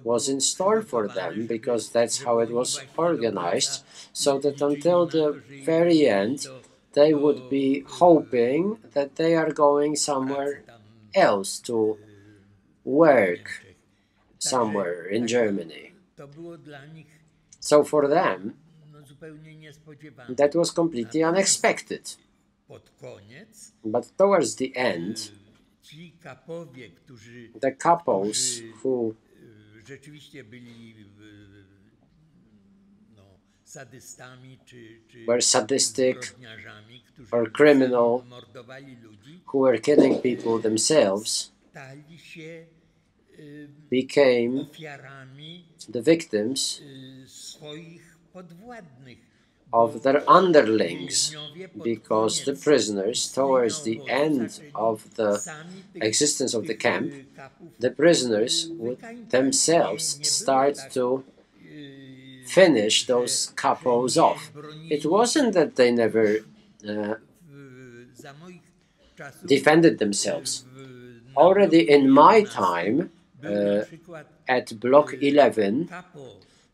was in store for them, because that's how it was organized, so that until the very end they would be hoping that they are going somewhere else to work somewhere in Germany. So for them, that was completely unexpected. But towards the end, the couples who were sadistic or criminal, who were killing people themselves, became the victims of their underlings, because the prisoners, towards the end of the existence of the camp, the prisoners would themselves start to finish those couples off. It wasn't that they never defended themselves. Already in my time, at Block 11,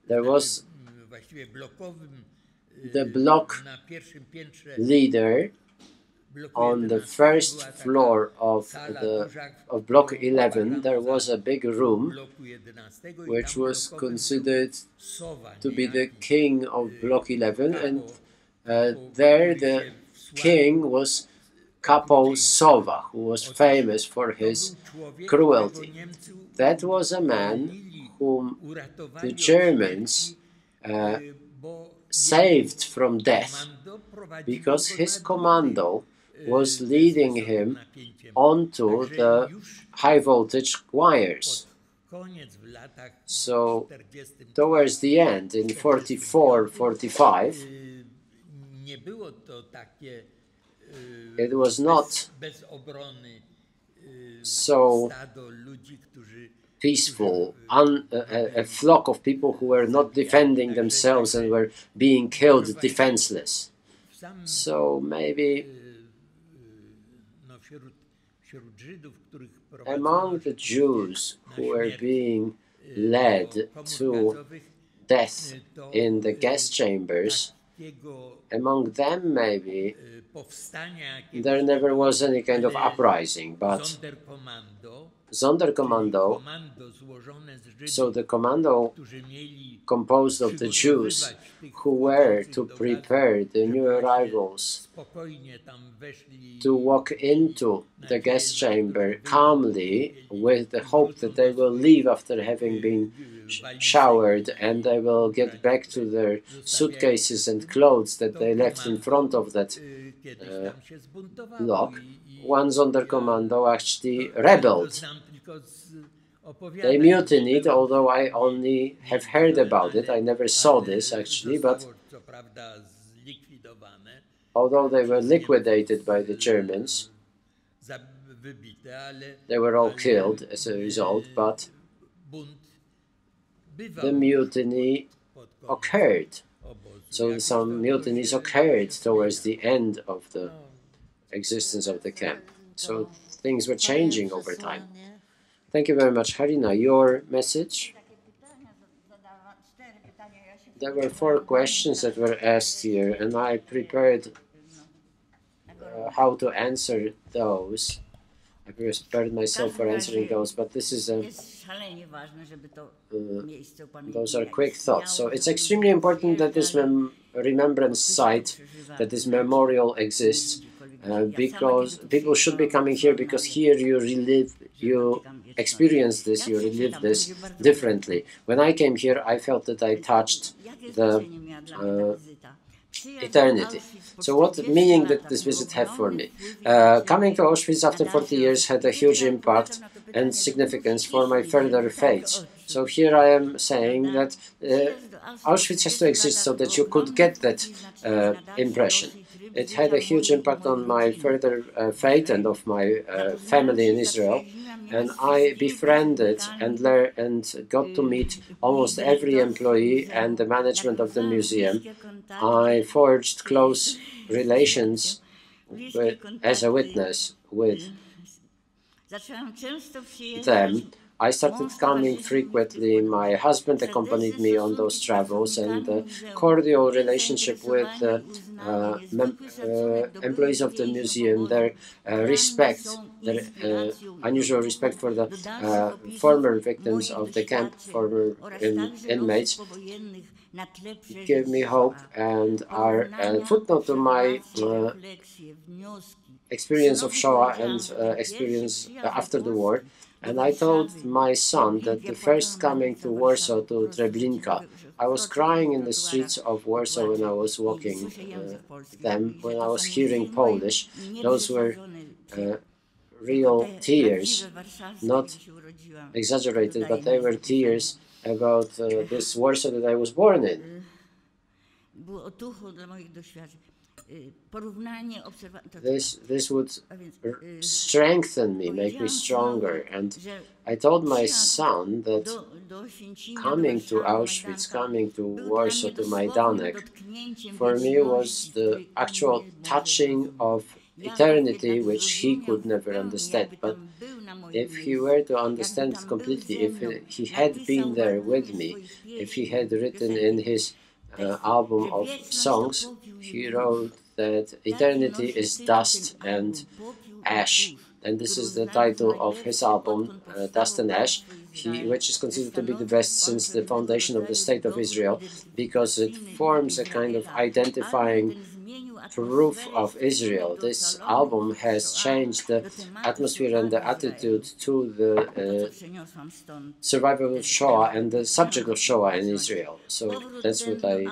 there was the block leader on the first floor of Block 11. There was a big room which was considered to be the king of Block 11, and there the king was Kapo Sowa, who was famous for his cruelty. That was a man whom the Germans saved from death, because his commando was leading him onto the high voltage wires. So towards the end, in 44-45, it was not so peaceful, a flock of people who were not defending themselves and were being killed defenseless. So maybe among the Jews who were being led to death in the gas chambers, among them maybe there never was any kind of uprising, but Sonderkommando, so the commando composed of the Jews who were to prepare the new arrivals to walk into the gas chamber calmly, with the hope that they will leave after having been showered, and they will get back to their suitcases and clothes that they left in front of that lock. One Sonderkommando actually rebelled. They mutinied, although I only have heard about it. I never saw this actually, but although they were liquidated by the Germans, they were all killed as a result, but the mutiny occurred. So some mutinies occurred towards the end of the existence of the camp. So things were changing over time. Thank you very much. Halina, your message? There were 4 questions that were asked here, and I prepared how to answer those. I prepared myself for answering those, but this is those are quick thoughts. So it's extremely important that this remembrance site, that this memorial exists, because people should be coming here, because here you experience this, you relive this differently. When I came here, I felt that I touched the eternity. So what meaning did this visit have for me? Coming to Auschwitz after 40 years had a huge impact and significance for my further fates. So here I am saying that Auschwitz has to exist so that you could get that impression. It had a huge impact on my further fate and of my family in Israel. And I befriended and learned and got to meet almost every employee and the management of the museum. I forged close relations as a witness with them. I started coming frequently. My husband accompanied me on those travels, and the cordial relationship with employees of the museum, their respect, their unusual respect for the former victims of the camp, former inmates, gave me hope and are a footnote to my experience of Shoah and experience after the war. And I told my son that the first coming to Warsaw, to Treblinka, I was crying in the streets of Warsaw when I was walking them, when I was hearing Polish. Those were real tears, not exaggerated, but they were tears about this Warsaw that I was born in. This would strengthen me, make me stronger. And I told my son that coming to Auschwitz, coming to Warsaw, to Majdanek, for me was the actual touching of eternity, which he could never understand. But if he were to understand it completely, if he had been there with me, if he had written in his album of songs, he wrote that eternity is dust and ash. And this is the title of his album, Dust and Ash, which is considered to be the best since the foundation of the State of Israel, because it forms a kind of identifying proof of Israel. This album has changed the atmosphere and the attitude to the survival of Shoah and the subject of Shoah in Israel. So that's what I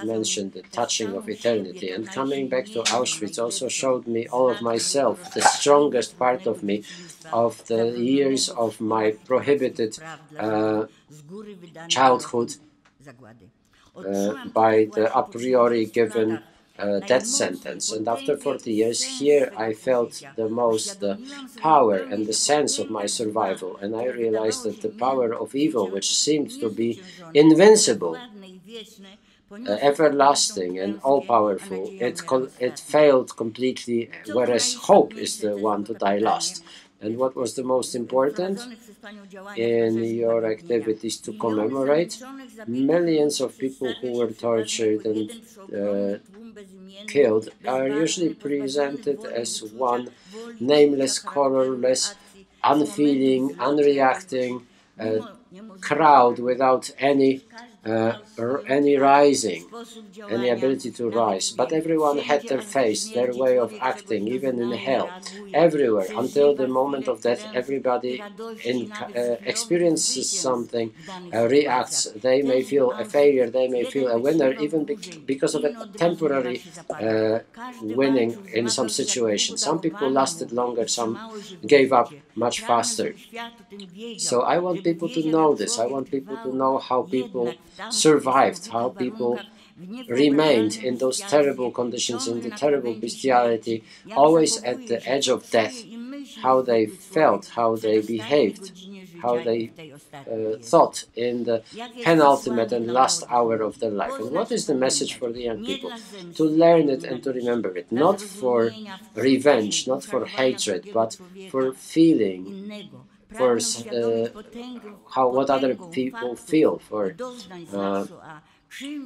mentioned, the touching of eternity. And coming back to Auschwitz also showed me all of myself, the strongest part of me, of the years of my prohibited childhood by the a priori given death sentence. And after 40 years, here I felt the most the power and the sense of my survival. And I realized that the power of evil, which seemed to be invincible, everlasting and all-powerful, it failed completely, whereas hope is the one to die last. And what was the most important in your activities to commemorate? Millions of people who were tortured and killed are usually presented as one nameless, colorless, unfeeling, unreacting crowd without any rising, any ability to rise. But everyone had their face, their way of acting, even in hell, everywhere, until the moment of death. Everybody experiences something, reacts. They may feel a failure, they may feel a winner, even because of a temporary winning in some situations. Some people lasted longer, some gave up much faster. So I want people to know this. I want people to know how people survived, how people remained in those terrible conditions, in the terrible bestiality, always at the edge of death, how they felt, how they behaved, how they thought in the penultimate and last hour of their life. And what is the message for the young people? To learn it and to remember it, not for revenge, not for hatred, but for feeling, for what other people feel, for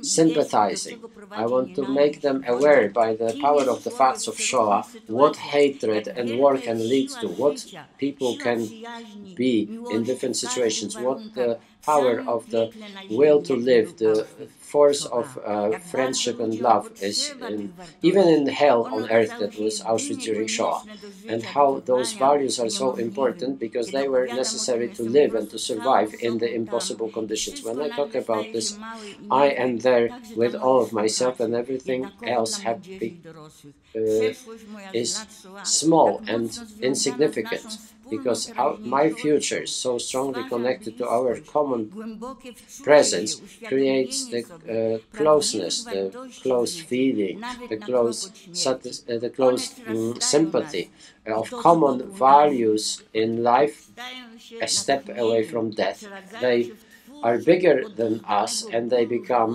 sympathizing. I want to make them aware by the power of the facts of Shoah what hatred and war can lead to, what people can be in different situations, what the power of the will to live, the force of friendship and love is even in hell on earth, that was Auschwitz during Shoah, and how those values are so important because they were necessary to live and to survive in the impossible conditions. When I talk about this, I am there with all of myself, and everything else is small and insignificant, because my future is so strongly connected to our common presence, creates the closeness, the close feeling, the close sympathy of common values in life, a step away from death. They are bigger than us, and they become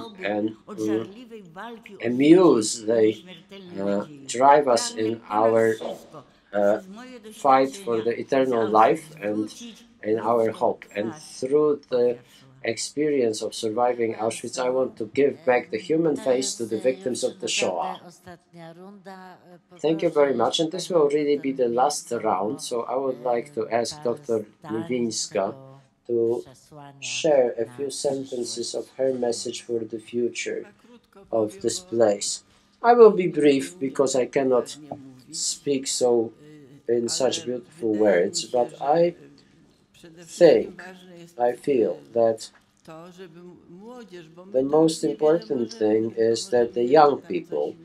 a muse. They drive us in our fight for the eternal life and in our hope. And through the experience of surviving Auschwitz, I want to give back the human face to the victims of the Shoah. Thank you very much, and this will really be the last round, so I would like to ask Dr. Iwańska to share a few sentences of her message for the future of this place. I will be brief because I cannot speak so in such beautiful words, but I feel that the most important thing is that the young people,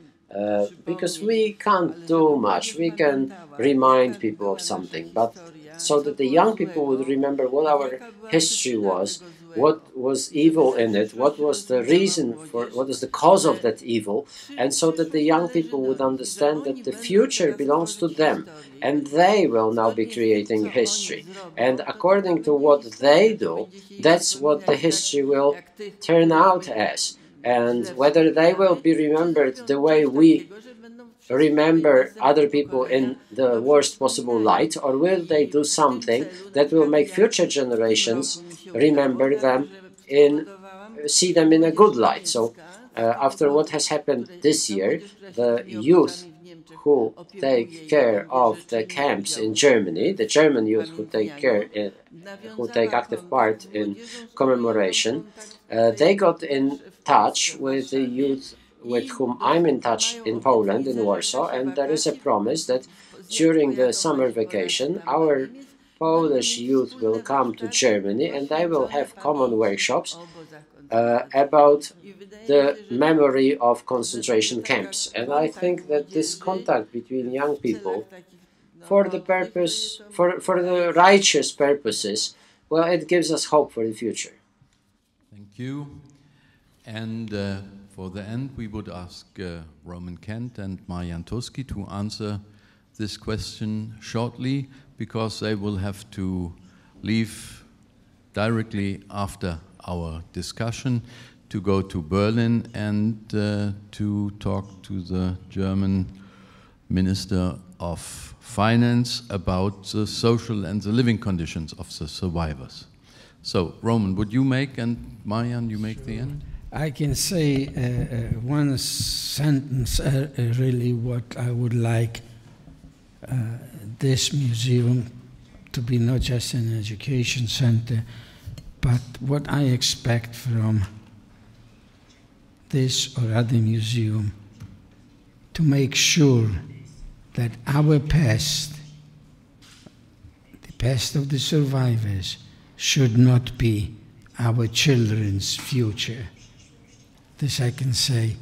because we can't do much, we can remind people of something, but so that the young people would remember what our history was, what was evil in it, what was the reason for, what is the cause of that evil, and so that the young people would understand that the future belongs to them, and they will now be creating history. And according to what they do, that's what the history will turn out as. And whether they will be remembered the way we remember other people in the worst possible light, or will they do something that will make future generations remember them see them in a good light. So after what has happened this year, the youth who take care of the camps in Germany, the German youth who take active part in commemoration, they got in touch with the youth with whom I'm in touch in Poland, in Warsaw, and there is a promise that during the summer vacation, our Polish youth will come to Germany and they will have common workshops about the memory of concentration camps. And I think that this contact between young people, for the purpose, for the righteous purposes, well, it gives us hope for the future. Thank you. And for the end, we would ask Roman Kent and Marian Turski to answer this question shortly, because they will have to leave directly after our discussion to go to Berlin and to talk to the German Minister of Finance about the social and the living conditions of the survivors. So, Roman, would you make, and Marian, you make the end? I can say one sentence, really what I would like this museum to be, not just an education center, but what I expect from this or other museum, to make sure that our past, the past of the survivors, should not be our children's future. This I can say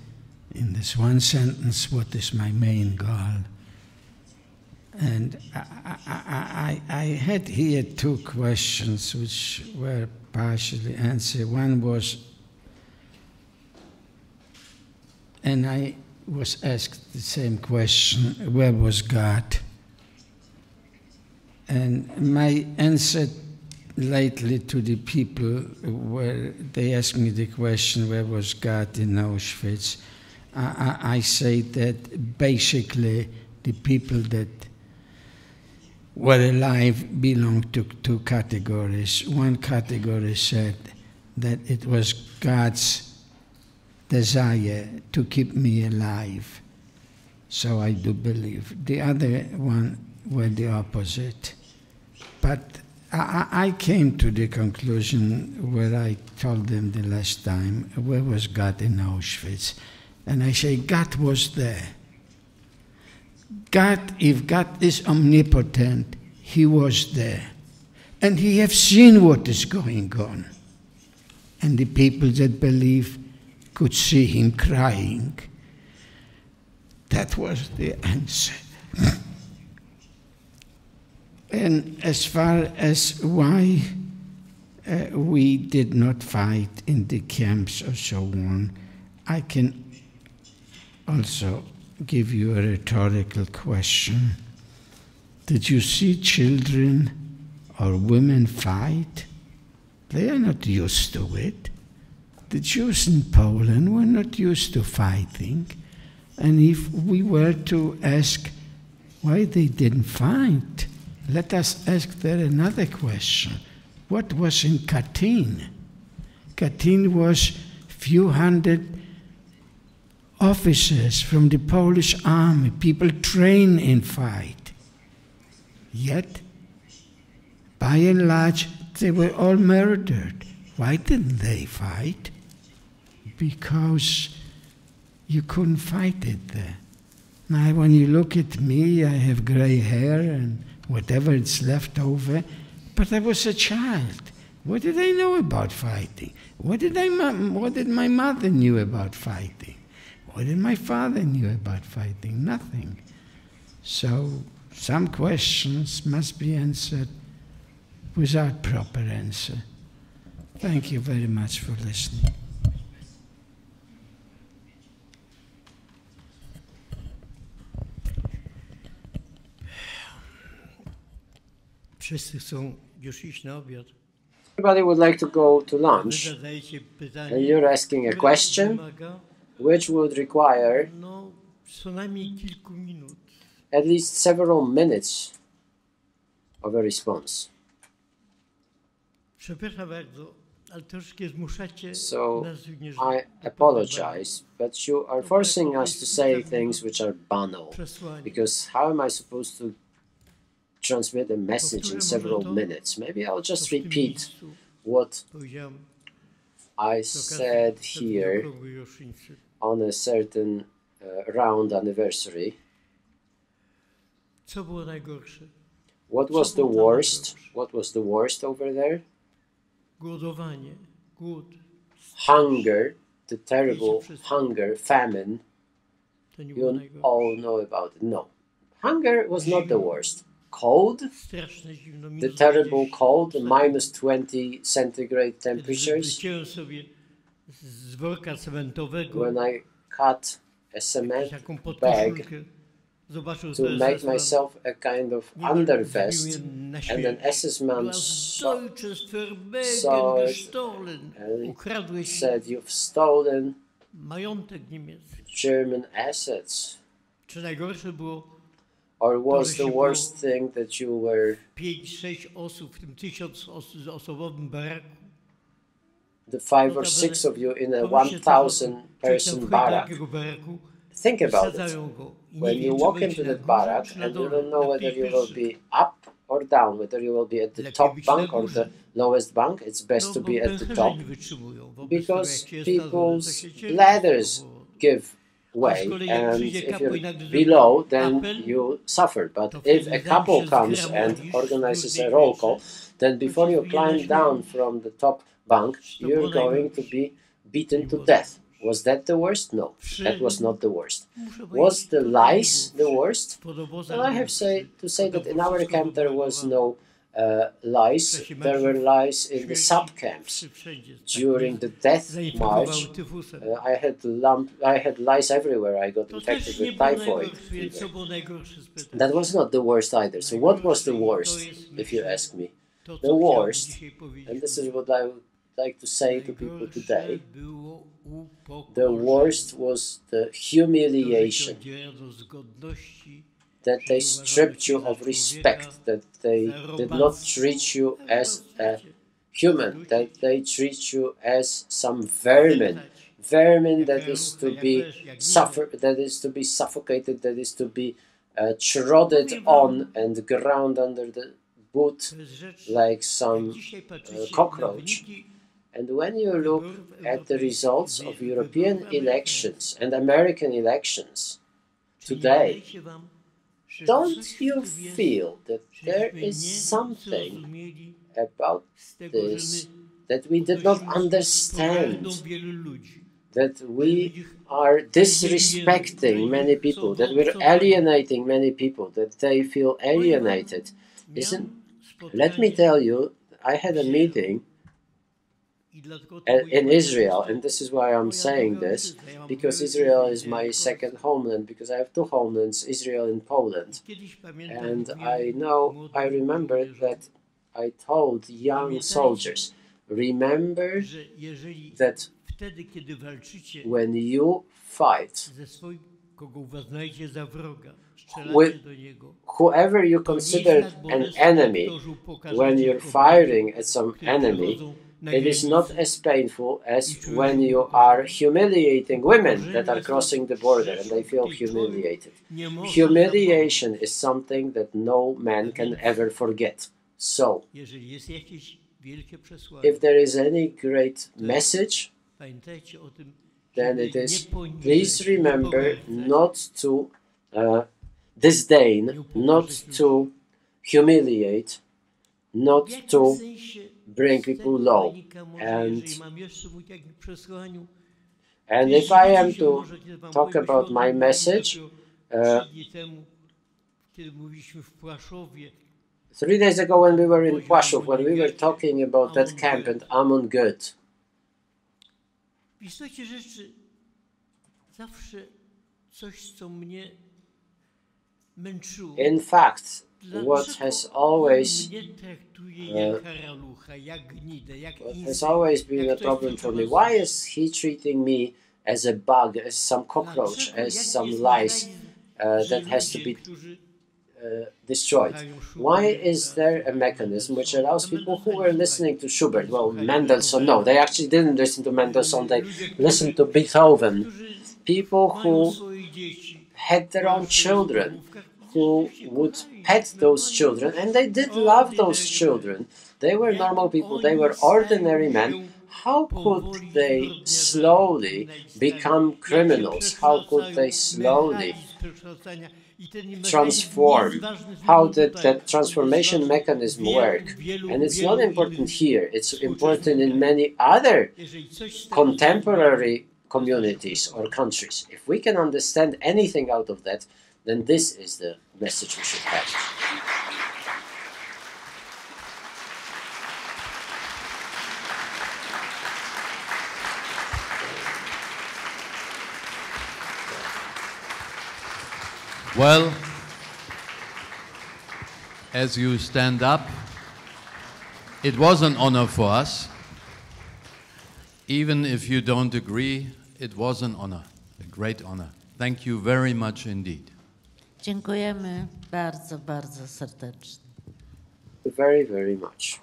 in this one sentence, what is my main goal. And I had here two questions which were partially answered. One was, and I was asked the same question, where was God? And my answer lately to the people, where they asked me the question, where was God in Auschwitz? I say that basically the people that were alive belonged to two categories. One category said that it was God's desire to keep me alive. So I do believe. The other one were the opposite. But I came to the conclusion where I told them the last time, where was God in Auschwitz? And I say, God was there. God, if God is omnipotent, he was there. And he have seen what is going on. And the people that believe could see him crying. That was the answer. And as far as why we did not fight in the camps or so on, I can also give you a rhetorical question. Did you see children or women fight? They are not used to it. The Jews in Poland were not used to fighting. And if we were to ask why they didn't fight, let us ask there another question. What was in Katyn? Katyn was few hundred officers from the Polish army, people trained in fight. Yet, by and large, they were all murdered. Why didn't they fight? Because you couldn't fight it there. Now, when you look at me, I have gray hair and whatever is left over, but I was a child. What did I know about fighting? What did my mother knew about fighting? What did my father knew about fighting? Nothing. So some questions must be answered without proper answer. Thank you very much for listening. Wszyscy chcą już iść na obiad. Everybody would like to go to lunch, and you're asking a question which would require Co najmniej kilku minut. at least several minutes of a response. Przepraszam bardzo, ale troszkę zmuszacie So nas również. I apologize, but you are forcing us to say things which are banal, because how am I supposed to transmit a message in several minutes? Maybe I'll just repeat what I said here on a certain round anniversary. Co było najgorsze? What was the worst? What was the worst over there? Głodowanie, głód. Hunger, the terrible hunger, famine. You all know about it. No. Hunger was not the worst. Cold, the terrible cold, the minus 20 centigrade temperatures. When I cut a cement bag to make myself a kind of undervest, and an SS man saw it and said, "You've stolen German assets." Or was the worst thing that you were 5-6 osób w tym 1000-osobowym baraku? The 5 or 6 of you in a 1,000-person barrack. Think about it. When you walk into the barrack and you don't know whether you will be up or down, whether you will be at the top bunk or the lowest bunk, it's best to be at the top, because people's bladders give way, and if you're below, then you suffer. But if a couple comes and organizes a roll call, then before you climb down from the top bunk, you're going to be beaten to death. Was that the worst? No, that was not the worst. Was the lice the worst? Well, I have to say that in our camp there was no lice. There were lice in the sub-camps. During the death march, I had lice everywhere. I got infected with typhoid fever. That was not the worst either. So what was the worst, if you ask me? The worst, and this is what I would like to say to people today, the worst was the humiliation, that they stripped you of respect, that they did not treat you as a human, that they treat you as some vermin, that is to be suffocated, that is to be trodden on and ground under the wood like some cockroach. And when you look at the results of European elections and American elections today, don't you feel that there is something about this that we did not understand, that we are disrespecting many people, that we're alienating many people, that they feel alienated? Let me tell you, I had a meeting in Israel, and this is why I'm saying this, because Israel is my second homeland, because I have two homelands, Israel and Poland. And I remember that I told young soldiers, remember that when you fight with whoever you consider an enemy, when you're firing at some enemy, it is not as painful as when you are humiliating women that are crossing the border and they feel humiliated. Humiliation is something that no man can ever forget. So, if there is any great message, then it is, please remember not to disdain, not to humiliate, not to bring people low. And if I am to talk about my message, 3 days ago when we were in Płaszów, when we were talking about that camp and Amon Good, in fact, what has always been a problem for me, why is he treating me as a bug, as some cockroach, as some lice that has to be destroyed? Why is there a mechanism which allows people who were listening to Schubert, well, Mendelssohn, no, they actually didn't listen to Mendelssohn, they listened to Beethoven, people who had their own children, who would pet those children, and they did love those children. They were normal people, they were ordinary men. How could they slowly become criminals? How could they slowly transform? How did that transformation mechanism work? And it's not important here, it's important in many other contemporary communities or countries. If we can understand anything out of that, then this is the message we should have. Well, as you stand up, it was an honor for us. Even if you don't agree, it was an honor, a great honor. Thank you very much indeed. Dziękujemy bardzo, bardzo serdecznie. Very, very much.